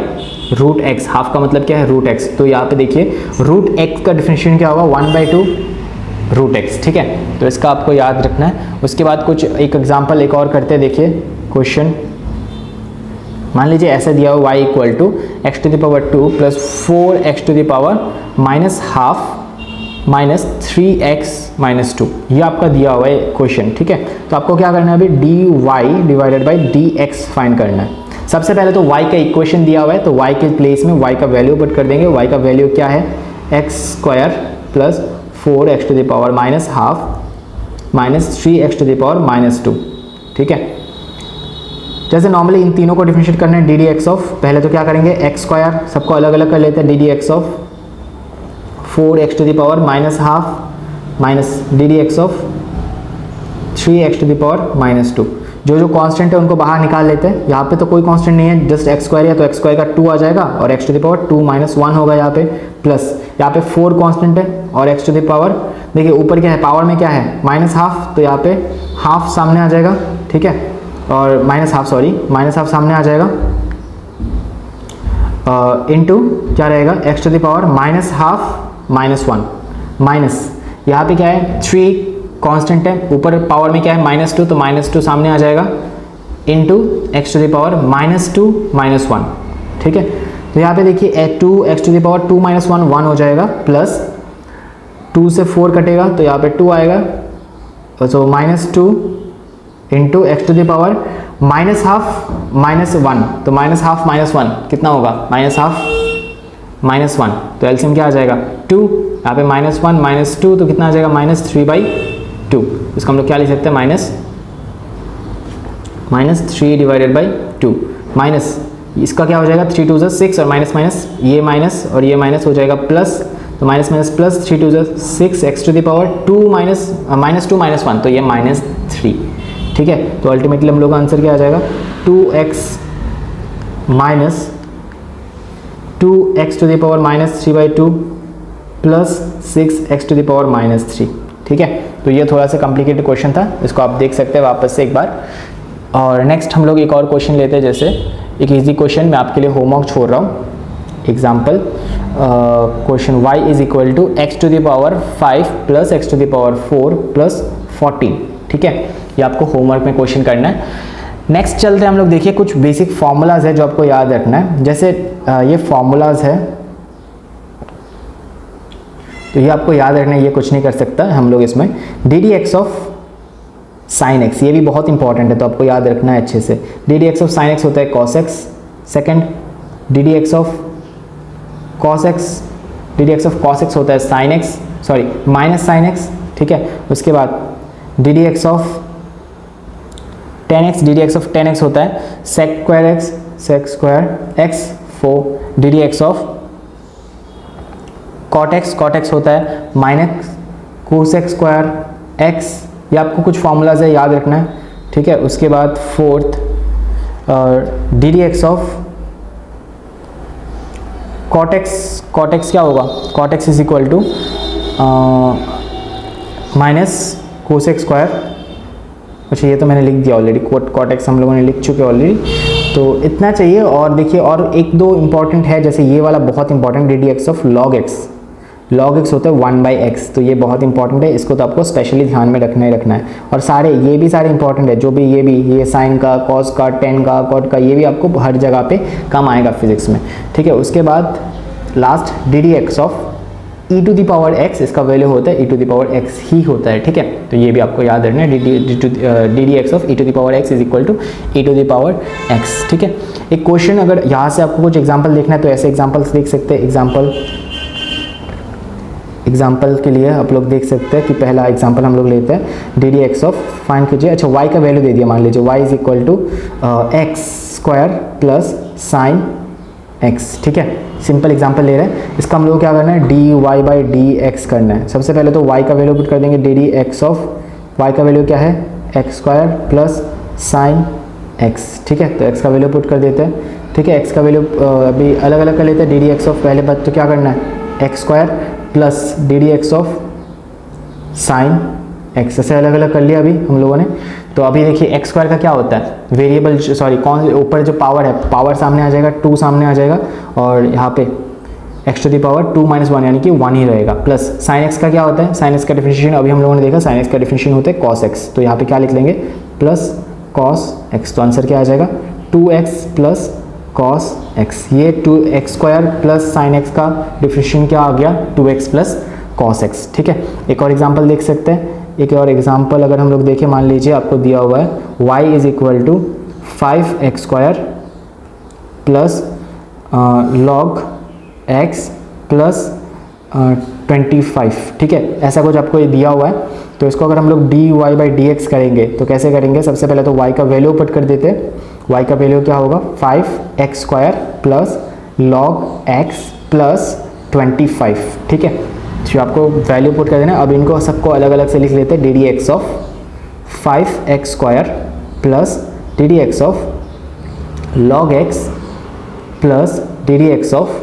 रूट एक्स। हाफ का मतलब क्या है? Root x. तो यहाँ पे देखिए रूट एक्स का डिफरेंशिएशन क्या होगा? 1 बाई 2 रूट एक्स, ठीक है। तो इसका आपको याद रखना है। उसके बाद कुछ एक एग्जाम्पल एक और करते हैं। देखिए क्वेश्चन, मान लीजिए ऐसा दिया हुआ y equal to x to the power 2 plus 4 x to the power minus half minus 3x minus 2। ये आपका दिया हुआ है क्वेश्चन, ठीक है। तो आपको क्या करना है अभी? dy divided by dx find करना है। सबसे पहले तो y का इक्वेशन दिया हुआ है, तो y के प्लेस में y का वैल्यू पुट कर देंगे। y का वैल्यू क्या है? X square plus 4 x to the power minus half minus 3 x to the power minus 2, ठीक है। जैसे नॉर्मली इन तीनों को डिफरेंशिएट करना है डी डी एक्स ऑफ, पहले तो क्या करेंगे? एक्स स्क्वायर, सबको अलग अलग कर लेते हैं। D D x of 4 x to the power minus half minus d D x of 3 x to the power minus 2। जो जो कांस्टेंट है उनको बाहर निकाल लेते हैं। यहाँ पे तो कोई कांस्टेंट नहीं है, जस्ट एक्स स्क्वायर है, तो एक्स स्क्वायर का 2 आ जाएगा और x to the power 2 minus 1 होगा यहाँ पे, प्लस यहाँ पे 4 कांस्टेंट है और एक्स टू द पावर, देखिए ऊपर क्या है? पावर में क्या है? माइनस हाफ, तो यहाँ पे हाफ सामने आ जाएगा, ठीक है, और minus half, sorry minus half सामने आ जाएगा, इनटू क्या रहेगा? X to the power minus half minus 1 minus यहाँ पे क्या है? 3 कांस्टेंट है, ऊपर पावर में क्या है? माइनस 2, तो माइनस 2 सामने आ जाएगा, into x to the power minus 2 minus 1, ठीक है। तो यहाँ पे देखिए 2 x to the power 2 minus 1 1 हो जाएगा, प्लस 2 से 4 कटेगा तो यहाँ पे 2 आएगा, तो minus 2 into x to the power minus half minus 1, तो माइनस हाफ माइनस 1 कितना होगा? माइनस हाफ माइनस 1, तो एलसीएम क्या आ जाएगा? 2। यहाँ पे माइनस 1 माइनस 2 तो कितना आ जाएगा? माइनस 3/2। इसका हम लोग क्या लिख सकते हैं? माइनस 3 डिवाइडेड बाई 2 माइनस इसका क्या हो जाएगा? 3 2 6 और माइनस माइनस ये माइनस और ये माइनस हो जाएगा प्लस, तो minus minus plus 3 2 6 x to the power 2 minus 2 minus 1, तो ये माइनस 3, ठीक है। तो अल्टीमेटली हम लोग का आंसर क्या आ जाएगा? 2x minus 2x to the power minus 3/2 plus 6x to the power minus 3, ठीक है। तो ये थोड़ा सा कॉम्प्लिकेटेड क्वेश्चन था, इसको आप देख सकते हैं वापस से एक बार। और नेक्स्ट हम लोग एक और क्वेश्चन लेते हैं। जैसे एक इजी क्वेश्चन मैं आपके लिए होमवर्क छोड़ रहा हूँ। Example question y is equal to x to the power 5 plus x to the power 4 plus 14, ठीक है। ये आपको होमवर्क में क्वेश्चन करना है। नेक्स्ट चलते हैं हम लोग। देखिए कुछ बेसिक फार्मूलाज है जो आपको याद रखना है। जैसे ये फार्मूलाज है, तो ये आपको याद रखना है, ये कुछ नहीं कर सकता हम लोग इसमें। D D x of sine x, ये भी बहुत इंपॉर्टेंट है, तो आपको याद रखना है अच्छे से। D D x of sine x होता है cos x. Second, d D x of cos x, d D x of cos x होता है sine x, sorry minus sine x, ठीक है। उसके बाद d D x of tan x, d D x of tan x होता है sec square x, sec square x. 4 d D x of cot x, cot x होता है minus cosec square x. ये आपको कुछ फार्मूलाज है, याद रखना है, ठीक है। उसके बाद fourth d D x of cot x, cot x क्या होगा? Cot x is equal to minus cosec square अच्छा ये तो मैंने लिख दिया ऑलरेडी, कॉट एक्स हम लोगों ने लिख चुके ऑलरेडी, तो इतना चाहिए। और देखिए और एक दो इंपॉर्टेंट है, जैसे ये वाला बहुत important, D D x of log x. Log x होता है 1/x, तो ये बहुत इंपॉर्टेंट है, इसको तो आपको स्पेशली ध्यान में रखना ही रखना है। और सारे ये भी सारे इंपॉर्टेंट है, जो भी ये साइन का, कॉस का, टेन का, कॉट का, ये भी आपको हर जगह पे काम आएगा फिजिक्स में, ठीक है। उसके बाद last d D x of e to the power x, इसका वैल्यू होता है e to the power x ही होता है, ठीक है। तो ये भी आपको याद रखना है, d D x of e to the power x is equal to e to the power x, ठीक है। एक क्वेश्चन अगर यहाँ से आपको कुछ एग्जाम्पल देखना है तो ऐसे एग्जाम्पल्स देख सकते हैं। एग्जाम्पल के लिए आप लोग देख सकते हैं कि पहला एग्जाम्पल हम लोग लेते हैं, d D x of find कीजिए। अच्छा y का वैल्यू दे दिया, मान लीजिए y is equal to x square plus sine x, ठीक है। सिंपल एग्जाम्पल ले रहे हैं, इसका हम लोग क्या करना है, d Y by D x करना है। सबसे पहले तो y का वैल्यू पुट कर देंगे, d D x of y का वैल्यू क्या है, x square plus sine x, ठीक है। तो x का वैल्यू पुट कर देते हैं, ठीक है। x का वैल्यू अभी अलग अलग कर लेते हैं, डी डी एक्स ऑफ पहले बात तो क्या करना है, x square plus D D x of sine x, ऐसे अलग अलग कर लिया अभी हम लोगों ने। तो अभी देखिए एक्स स्क्वायर का क्या होता है, वेरिएबल, सॉरी कौन, ऊपर जो पावर है, पावर सामने आ जाएगा, 2 सामने आ जाएगा, और यहाँ पे एक्स टू दी पावर 2 - 1 यानी कि 1 ही रहेगा, प्लस साइन एक्स का क्या होता है, साइन एक्स का डिफरेंशिएशन अभी हम लोगों ने देखा, साइन एक्स का डिफरेंशिएशन होता है कॉस एक्स, तो यहाँ पे क्या लिख लेंगे, प्लस कॉस एक्स। तो आंसर क्या आ जाएगा, 2x प्लस कॉस एक्स। ये 2x square plus sine x का डिफरेंशिएशन क्या आ गया, 2x प्लस कॉस एक्स, ठीक है। एक और एग्जांपल देख सकते हैं, एक और एग्जांपल अगर हम लोग देखें, मान लीजिए आपको दिया हुआ है y is equal to 5x square plus log x plus 25, ठीक है। ऐसा कुछ आपको ये दिया हुआ है, तो इसको अगर हम लोग dy बाई डी एक्स करेंगे तो कैसे करेंगे, सबसे पहले तो y का वैल्यू पुट कर देते हैं। y का वैल्यू क्या होगा, 5x square plus log x plus 25, ठीक है। तो आपको वैल्यू पुट कर देना। अब इनको सबको अलग अलग से लिख लेते हैं, d D x of 5x square plus D D x of log x plus D D x of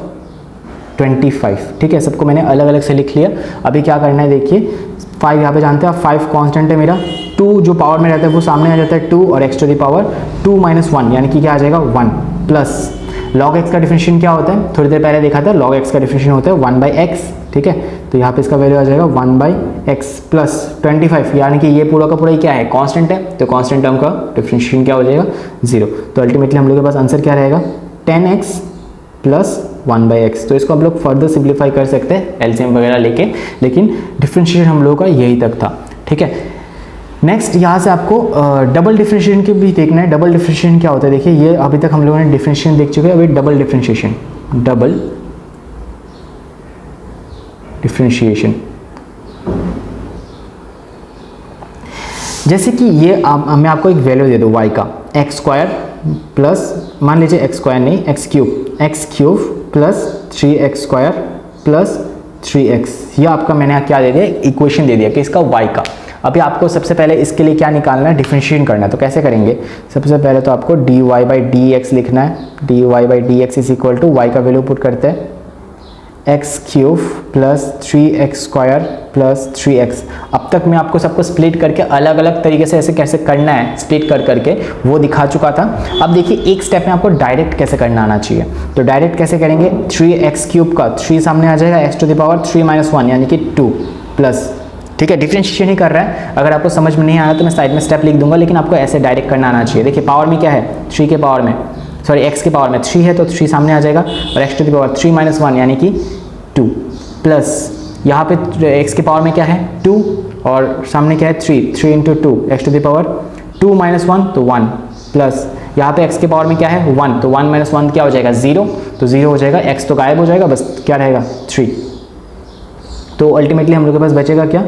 25, ठीक है। सबको मैंने अलग अलग से लिख लिया। अभी क्या करना है, देखिए 5 यहाँ पे जानते हैं आप, 5 कांस्टेंट है मेरा, 2 जो पावर में रहता है वो सामने आ जाता है 2, और x टू दी पावर 2 - 1 यानी कि क्या आ जाएगा 1, प्लस log x का डिफरेंशिएशन क्या होता है, थोड़ी देर पहले देखा था, log x का डिफरेंशिएशन होता है 1/x, ठीक है। तो यहाँ पे इसका वैल्यू आ जाएगा 1/x प्लस 25, यानी कि ये पूरा का पूरा ही क्या है, कांस्टेंट है, तो कांस्टेंट टर्म का डिफरेंशिएशन क्या हो जाएगा, 0। तो अल्टीमेटली हम लोग के पास आंसर क्या रहेगा, 10x प्लस 1/x। तो इसको हम लोग फर्दर सिंप्लीफाई कर सकते हैं एलसीएम वगैरह लेके, लेकिन डिफरेंशिएशन हम लोगों का यही तक था, ठीक है। नेक्स्ट यहाँ से आपको डबल डिफरेंशिएशन के भी देखना है। डबल डिफरेंशिएशन क्या होता है, देखिए ये अभी तक हम लोगों ने डिफरेंशिएशन देख चुके हैं, अभी डबल डिफरेंशिएशन, डबल डिफरेंशिएशन जैसे कि ये मैं आपको एक वैल्यू दे दूँ y का, एक्स स्क्वायर प्लस, मान लीजिए एक्स स्क्वायर नहीं, x cube plus 3x square plus 3x, ये आपका मैंने क्या दे दिया, इक्वेशन दे दिया कि इसका y का। अभी आपको सबसे पहले इसके लिए क्या निकालना है, डिफरेंशिएशन करना है। तो कैसे करेंगे, सबसे पहले तो आपको dy बाई डी एक्स लिखना है, dy by D x is equal to y का वैल्यू पुट करते हैं, x cube plus 3x square plus 3x। अब तक मैं आपको सबको स्प्लिट करके अलग अलग तरीके से ऐसे कैसे करना है, स्प्लिट कर करके वो दिखा चुका था। अब देखिए एक स्टेप में आपको डायरेक्ट कैसे करना आना चाहिए। तो डायरेक्ट कैसे करेंगे, 3x क्यूब का 3 सामने आ जाएगा, x टू द पावर 3 - 1 यानी कि 2 प्लस, ठीक है। डिफरेंशिएशन ही कर रहा है, अगर आपको समझ में नहीं आया तो मैं साइड में स्टेप लिख दूंगा, लेकिन आपको ऐसे डायरेक्ट करना आना चाहिए। देखिए पावर में क्या है, 3 के पावर में, सॉरी x के पावर में 3 है तो 3 सामने आ जाएगा, और x टू द पावर 3 - 1 यानी कि 2 प्लस, यहाँ पे x के पावर में क्या है 2, और सामने क्या है 3 × 2, x टू द पावर 2 - 1 तो 1, प्लस यहाँ पे x के पावर में क्या है 1, तो 1 - 1 क्या हो जाएगा 0, तो 0 हो जाएगा, x तो गायब हो जाएगा, बस क्या रहेगा 3। तो अल्टीमेटली हम लोग के पास बचेगा क्या,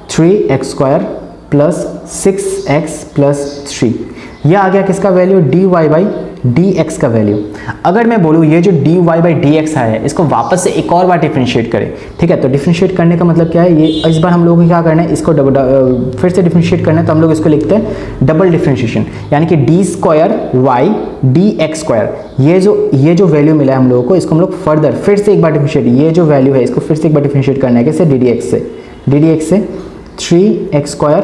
3x square plus 6x plus 3। यह आ गया किसका वैल्यू, dy बाई dx का वैल्यू। अगर मैं बोलूँ ये जो dy बाई dx है, इसको वापस से एक और बार डिफरेंशिएट करें, ठीक है। तो डिफरेंशिएट करने का मतलब क्या है, ये इस बार हम लोगों को क्या करना है, इसको फिर से डिफरेंशिएट करना है, तो हम लोग इसको लिखते हैं डबल डिफरेंशिएशन, यानी कि d square y d x square. ये जो वैल्यू मिला है हम लोगों को, इसको हम लोग फर्दर फिर से एक बार डिफरेंशिएट, ये जो वैल्यू है इसको फिर से एक बार डिफरेंशिएट करना है, कैसे, डी डी एक्स से 3x square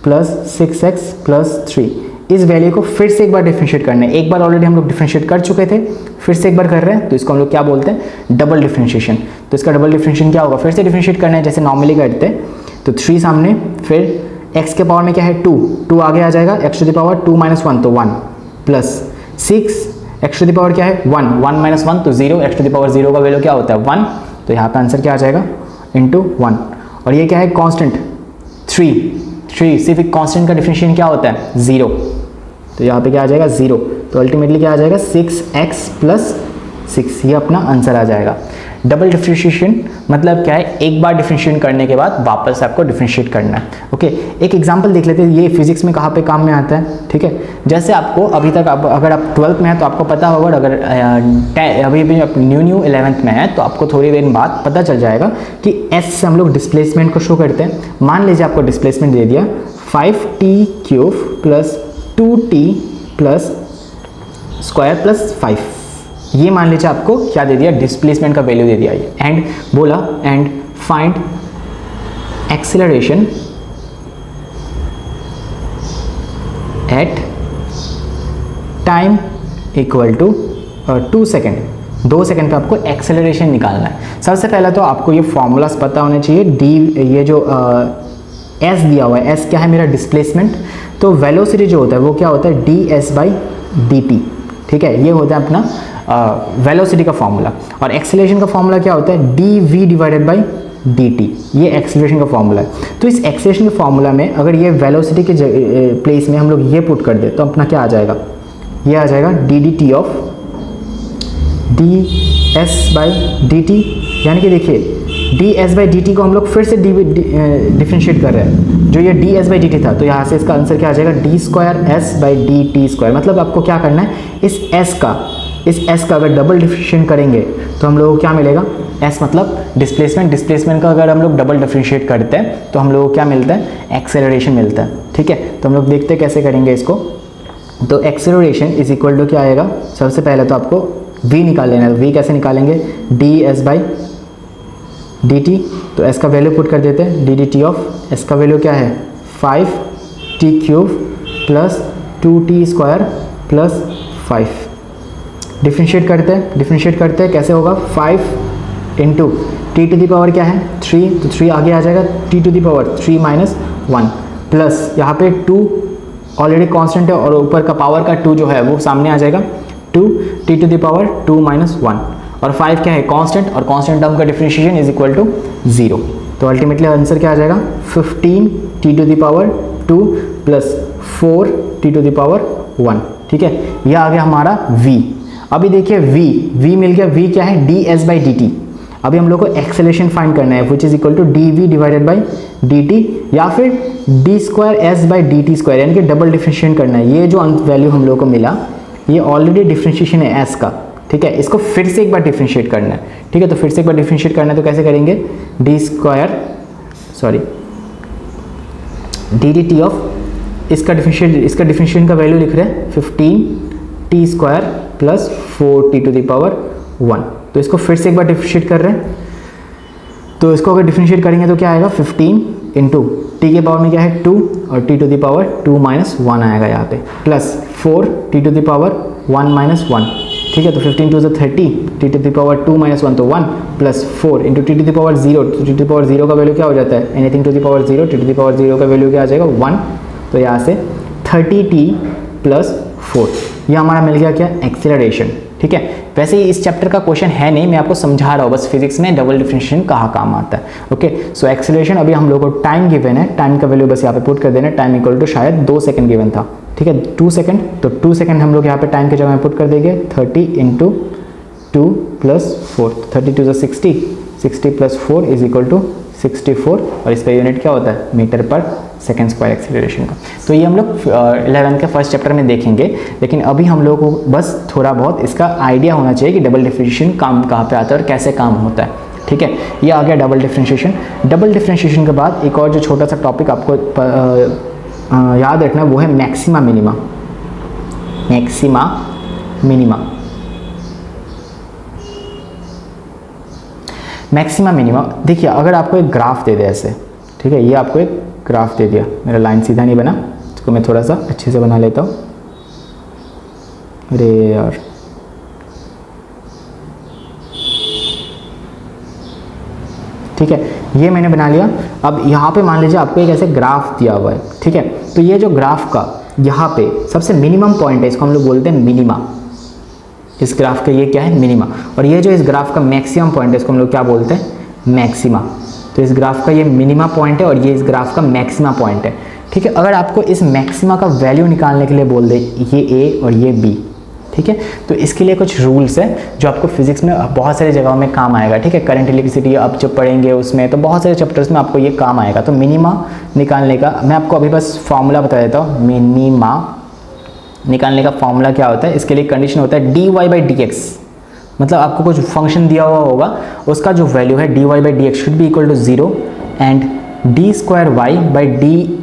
plus 6x plus 3। इस वैल्यू को फिर से एक बार डिफरेंशिएट करना है। एक बार ऑलरेडी हम लोग डिफरेंशिएट कर चुके थे, फिर से एक बार कर रहे हैं, तो इसको हम लोग क्या बोलते हैं, डबल डिफरेंशिएशन। तो इसका डबल डिफरेंशिएशन क्या होगा, फिर से डिफरेंशिएट करना है जैसे नॉर्मली करते हैं। तो 3 सामने, फिर x के पावर में क्या है 2, 2 आगे आ जाएगा, x to the power 2 minus 1 तो 1 plus 6 x to the power क्या है 1, 1 माइनस 1 तो 0, x टू द पावर 0 का वैल्यू क्या होता है 1, तो यहाँ पे आंसर क्या आ जाएगा इंटू 1। और ये क्या है कांस्टेंट 3, सिर्फ एक कांस्टेंट का डिफरेंशिएशन क्या होता है 0, तो यहाँ पे क्या आ जाएगा 0। तो अल्टीमेटली क्या आ जाएगा 6x प्लस 6, ये अपना आंसर आ जाएगा। डबल डिफरेंशिएशन मतलब क्या है, एक बार डिफरेंशिएट करने के बाद वापस आपको डिफरेंशिएट करना है। ओके, एक एग्जांपल देख लेते हैं, ये फिजिक्स में कहाँ पे काम में आता है। ठीक है, जैसे आपको अभी तक अगर आप 12th में हैं तो आपको पता होगा, अगर अभी भी न्यू 11th में है तो आपको थोड़ी देर बाद पता चल जाएगा कि S से हम लोग डिस्प्लेसमेंट को शो करते हैं। मान लीजिए आपको डिस्प्लेसमेंट दे दिया 5t³ plus 2t plus square plus 5, ये मान लीजिए आपको क्या दे दिया, डिस्प्लेसमेंट का वैल्यू दे दिया ये, एंड बोला and find acceleration at time equal to 2 second. 2 second पे आपको एक्सेलरेशन निकालना है। सबसे पहले तो आपको ये फॉर्मूलाज पता होने चाहिए। डी, ये जो एस दिया हुआ है, एस क्या है मेरा डिस्प्लेसमेंट, तो वेलोसिटी जो होता है वो क्या होता है ds/dt। ठीक है, ये होता है अपना वेलोसिटी का फॉर्मूला। और एक्सेलरेशन का फॉर्मूला क्या होता है dv/dt, ये एक्सेलरेशन का फॉर्मूला है। तो इस एक्सेलरेशन के फॉर्मूला में अगर ये वेलोसिटी के प्लेस में हम लोग ये पुट कर दे तो अपना क्या आ जाएगा, ये आ जाएगा ddt ऑफ ds/dt। यानी कि देखिए ds/dt को हम लोग फिर से डिफरेंशिएट कर रहे हैं, जो ये ds/dt था, तो यहाँ से इसका आंसर क्या आ जाएगा d²s/dt²। मतलब आपको क्या करना है, इस s का अगर डबल डिफरेंशिएट करेंगे तो हम लोगों को क्या मिलेगा, s मतलब डिस्प्लेसमेंट का अगर हम लोग डबल डिफरेंशिएट करते हैं तो हम लोगों को क्या मिलता है, एक्सेलरेशन मिलता है। ठीक है, तो हम लोग देखते हैं कैसे करेंगे इसको। तो एक्सेलरेशन इज इक्वल टू क्या आएगा, सबसे पहले तो आपको v निकाल लेना है। v कैसे निकालेंगे, ds/dt, तो s का वैल्यू पुट कर देते हैं, ddt ऑफ s का वैल्यू क्या है 5t³ plus 2t² plus 5। Differentiate करते हैं कैसे होगा, 5 into t to the power क्या है 3, तो 3 आगे आ जाएगा, t to the power 3 minus 1 plus यहाँ पे 2 ऑलरेडी कांस्टेंट है और ऊपर का पावर का 2 जो है वो सामने आ जाएगा, 2 t to the power 2 minus 1 और 5 क्या है कांस्टेंट, और कांस्टेंट टर्म का डिफरेंशिएशन इज इक्वल टू 0। तो अल्टीमेटली आंसर क्या आ जाएगा 15 t to the power 2 plus 4 t to the power 1। ठीक है, यह आ गया हमारा v। अभी देखिए v मिल गया, v क्या है ds/dt। अभी हम लोग को एक्सेलरेशन फाइंड करना है which is equal to dv/dt या फिर d²s/dt², यानी कि डबल डिफरेंशिएट करना है। ये जो वैल्यू हम लोग को मिला ये ऑलरेडी डिफरेंशिएशन है s का। ठीक है, इसको फिर से एक बार डिफरेंशिएट करना है। ठीक है, तो फिर से एक बार डिफरेंशिएट करना है तो कैसे करेंगे, ddt ऑफ इसका डिफरेंशिएशन का वैल्यू लिख रहे हैं 15t² plus 4t to the power 1। तो इसको फिर से एक बार डिफरेंशिएट कर रहे हैं, तो इसको अगर डिफरेंशिएट करेंगे तो क्या आएगा 15 इंटू टी के पावर में क्या है 2 और t to the power 2 minus 1 आएगा यहाँ पे, plus 4 t to the power 1 minus 1। ठीक है, तो 15 to 30, t to the power 2 minus 1 तो 1 plus 4 into t to the power 0, तो टी टू द पावर 0 का वैल्यू क्या हो जाता है, anything to the power 0, t to the power 0 का वैल्यू क्या आ जाएगा 1। तो यहाँ से 30t प्लस 4, ये हमारा मिल गया क्या, एक्सेलरेशन। ठीक है, वैसे ही इस चैप्टर का क्वेश्चन है नहीं, मैं आपको समझा रहा हूँ बस फिजिक्स में डबल डिफरेंशिएशन कहाँ काम आता है। ओके, सो एक्सेलरेशन अभी हम लोग को टाइम गिवन है, टाइम का वैल्यू बस यहाँ पे पुट कर देना, टाइम इक्वल टू शायद 2 सेकंड गिवन था। ठीक है, 2 सेकंड, तो 2 सेकंड हम लोग यहाँ पे टाइम के जगह में पुट कर देंगे 30 इंटू 2 प्लस 4, 32 से 60, 60 प्लस 4 इज इक्वल टू 64 और इसका यूनिट क्या होता है मीटर पर सेकेंड स्क्वायर एक्सेलरेशन का। तो ये हम लोग 11th के फर्स्ट चैप्टर में देखेंगे, लेकिन अभी हम लोग को बस थोड़ा बहुत इसका आइडिया होना चाहिए कि डबल डिफरेंशिएशन काम कहाँ पे आता है और कैसे काम होता है। ठीक है, ये आ गया डबल डिफरेंशिएशन। डबल डिफरेंशिएशन के बाद एक और जो छोटा सा टॉपिक आपको याद रखना है वो है maxima minima. Maxima minima, maxima minima देखिए, अगर आपको एक ग्राफ दे दे ऐसे, ठीक है, ये आपको एक ग्राफ दे दिया, मेरा लाइन सीधा नहीं बना, इसको मैं थोड़ा सा अच्छे से बना लेता हूँ। अरे यार, ठीक है, ये मैंने बना लिया। अब यहाँ पे मान लीजिए आपको एक ऐसे ग्राफ दिया हुआ है, ठीक है। तो ये जो ग्राफ का यहाँ पे सबसे मिनिमम पॉइंट है, इसको हम लोग बोलते हैं मिनिमा। इस ग्राफ का ये क्या है, मिनिमा। और ये जो इस ग्राफ का मैक्सिमम पॉइंट है, इसको हम लोग क्या बोलते हैं, मैक्सिमा। तो इस ग्राफ का ये मिनिमा पॉइंट है और ये इस ग्राफ का मैक्सिमा पॉइंट है, ठीक है। अगर आपको इस मैक्सिमा का वैल्यू निकालने के लिए बोल दे, ये ए और ये बी, ठीक है, तो इसके लिए कुछ रूल्स है जो आपको फिजिक्स में बहुत सारी जगहों में काम आएगा, ठीक है। करंट इलेक्ट्रिसिटी आप जब पढ़ेंगे उसमें, तो बहुत सारे चैप्टर्स में आपको ये काम आएगा। तो मिनिमा निकालने का मैं आपको अभी बस फॉर्मूला बता देता हूँ। मिनिमा निकालने का फॉर्मूला क्या होता है, इसके लिए कंडीशन होता है d Y by D x. मतलब आपको कुछ फंक्शन दिया हुआ होगा, उसका जो वैल्यू है d Y by D x should be equal to 0 and d square Y by D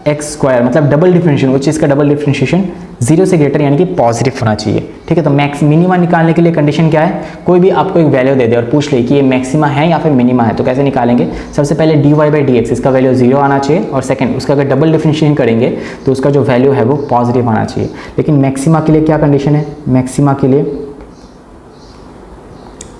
x square, मतलब डबल डिफरेंशिएशन, उस चीज़ का डबल डिफरेंशिएशन 0 से ग्रेटर यानी कि पॉजिटिव होना चाहिए, ठीक है। तो मैक्स मिनिमा निकालने के लिए कंडीशन क्या है, कोई भी आपको एक वैल्यू दे दे और पूछ ले कि ये मैक्सिमा है या फिर मिनिमा है, तो कैसे निकालेंगे। सबसे पहले d Y by D x, इसका वैल्यू 0 आना चाहिए, और सेकंड उसका अगर डबल डिफरेंशिएशन करेंगे तो उसका जो वैल्यू है वो पॉजिटिव आना चाहिए। लेकिन मैक्सिमा के लिए क्या कंडीशन है, मैक्सिमा के लिए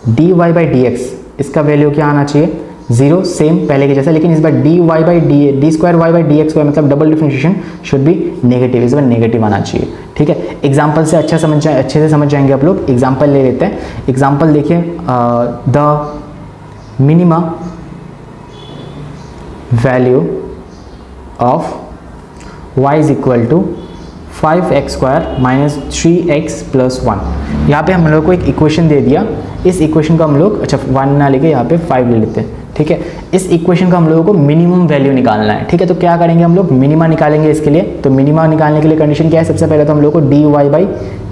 d Y by D x, इसका वैल्यू क्या आना चाहिए, 0, सेम पहले के जैसा। लेकिन इस बार D Y by D square Y by D x square, मतलब double differentiation should be negative, इस बार नेगेटिव आना चाहिए, ठीक है। एग्जाम्पल से अच्छे से समझ जाएंगे आप लोग। एग्जाम्पल ले लेते हैं। एग्जाम्पल देखिए, the minima value of y is equal to 5x square minus 3x plus 1। यहाँ पे हम लोग को एक इक्वेशन दे दिया, इस इक्वेशन को हम लोग, अच्छा 1 ना लेके यहाँ पे 5 ले लेते हैं, ठीक है। इस इक्वेशन का हम लोगों को मिनिमम वैल्यू निकालना है, ठीक है। तो क्या करेंगे हम लोग, मिनिमा निकालेंगे इसके लिए। तो मिनिमा निकालने के लिए कंडीशन क्या है, सबसे पहले तो हम लोग को d Y by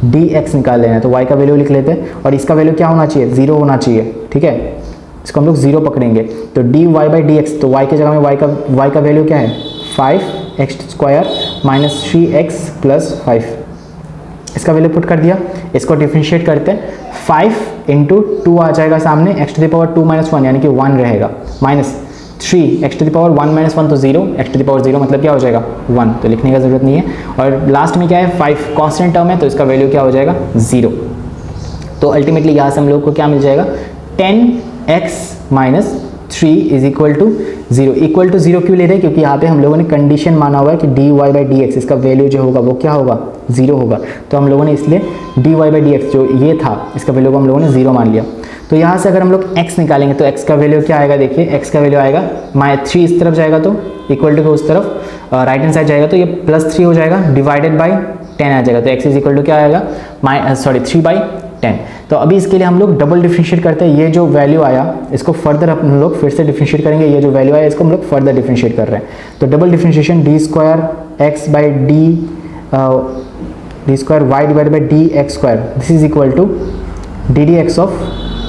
D x निकाल लेना है। तो y का वैल्यू लिख लेते हैं, और इसका वैल्यू क्या होना चाहिए, 0 होना चाहिए, ठीक है। इसको हम लोग 0 पकड़ेंगे। तो d Y by D x, तो y की जगह में y का वैल्यू क्या है, 5x square minus 3x plus 5, इसका वैल्यू पुट कर दिया। इसको डिफरेंशिएट करते हैं, 5 इंटू 2 आ जाएगा सामने, x to the power 2 minus 1 यानी कि 1 रहेगा, minus 3 x to the power 1 minus 1 तो 0, x टू द पावर 0 मतलब क्या हो जाएगा, 1, तो लिखने का ज़रूरत नहीं है। और लास्ट में क्या है, 5 कॉन्स्टेंट टर्म है, तो इसका वैल्यू क्या हो जाएगा, 0। तो अल्टीमेटली यहाँ से हम लोग को क्या मिल जाएगा, 10x minus 3 is equal to 0। Equal to 0 क्यों ले रहे हैं, क्योंकि यहाँ पे हम लोगों ने कंडीशन माना हुआ है कि d Y by D x, इसका वैल्यू जो होगा वो क्या होगा, 0 होगा। तो हम लोगों ने इसलिए d Y by D x जो ये था, इसका वैल्यू को हम लोगों ने 0 मान लिया। तो यहाँ से अगर हम लोग x निकालेंगे तो x का वैल्यू क्या आएगा, देखिए x का वैल्यू आएगा, 3 इस तरफ जाएगा तो इक्वल टू उस तरफ राइट हैंड साइड जाएगा तो ये +3 हो जाएगा, डिवाइडेड बाई 10 आ जाएगा। तो x इज इक्वल टू क्या आएगा, 3/10। तो अभी इसके लिए हम लोग डबल डिफरेंशिएट करते हैं। ये जो वैल्यू आया इसको फर्दर हम लोग फिर से डिफरेंशिएट करेंगे, ये जो वैल्यू आया इसको हम लोग फर्दर डिफरेंशिएट कर रहे हैं। तो double differentiation d square x by D square y divide by D x square, this is equal to d D x of,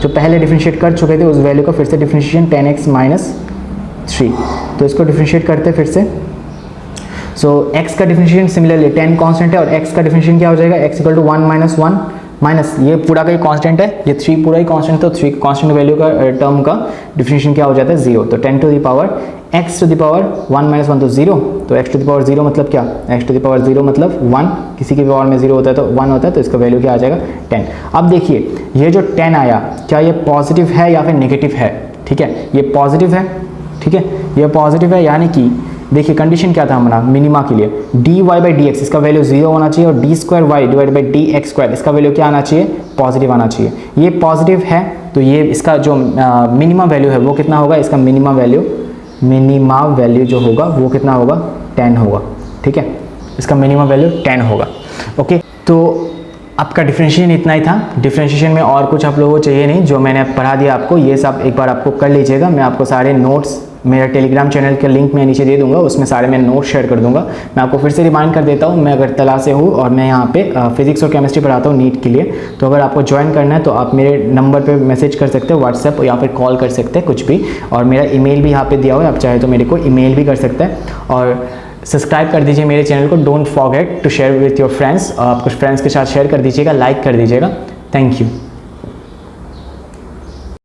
जो पहले डिफरेंशिएट कर चुके थे उस वैल्यू का फिर से डिफरेंशिएशन 10x माइनस 3। तो इसको डिफरेंशिएट करते हैं फिर से। सो x का डिफरेंशिएशन सिमिलरली 10 कांस्टेंट है और x का डिफरेंशिएशन क्या हो जाएगा, x equal to 1 minus 1 minus ये पूरा का ही कांस्टेंट है, ये 3 पूरा ही कांस्टेंट, तो 3 कांस्टेंट वैल्यू का टर्म का डिफरेंशिएशन क्या हो जाता है, 0। तो 10 to the power x to the power 1 minus 1 तो 0, तो x टू द पावर 0 मतलब क्या, x टू द पावर 0 मतलब 1, किसी की पावर में 0 होता है तो 1 होता है, तो इसका वैल्यू क्या आ जाएगा, 10। अब देखिए ये जो 10 आया, क्या ये पॉजिटिव है या फिर नेगेटिव है, ठीक है, ये पॉजिटिव है, ठीक है, ये पॉजिटिव है, यानी कि देखिए कंडीशन क्या था हमारा मिनिमा के लिए, d Y by D x, इसका वैल्यू 0 होना चाहिए, और d square y divide by D x square, इसका वैल्यू क्या आना चाहिए, पॉजिटिव आना चाहिए। ये पॉजिटिव है तो ये इसका जो मिनिमम वैल्यू है वो कितना होगा, इसका मिनिमम वैल्यू जो होगा वो कितना होगा, 10 होगा, ठीक है, इसका मिनिमम वैल्यू 10 होगा। ओके, तो आपका डिफरेंशिएशन इतना ही था। डिफरेंशिएशन में और कुछ आप लोगों को चाहिए नहीं, जो मैंने पढ़ा दिया आपको ये सब एक बार आपको कर लीजिएगा। मैं आपको सारे नोट्स मेरा टेलीग्राम चैनल के लिंक मैं नीचे दे दूंगा, उसमें सारे मैं नोट्स शेयर कर दूंगा। मैं आपको फिर से रिमाइंड कर देता हूँ, मैं अगरतला से हूँ और मैं यहाँ पे फिजिक्स और केमिस्ट्री पढ़ाता हूँ नीट के लिए। तो अगर आपको ज्वाइन करना है तो आप मेरे नंबर पे मैसेज कर सकते हो, व्हाट्सएप या फिर कॉल कर सकते हैं, कुछ भी। और मेरा ईमेल भी यहाँ पे दिया हुआ है, आप चाहे तो मेरे को ईमेल भी कर सकते हैं। और सब्सक्राइब कर दीजिए मेरे चैनल को, don't forget to share with your friends, आप कुछ फ्रेंड्स के साथ शेयर कर दीजिएगा, लाइक कर दीजिएगा। Thank you.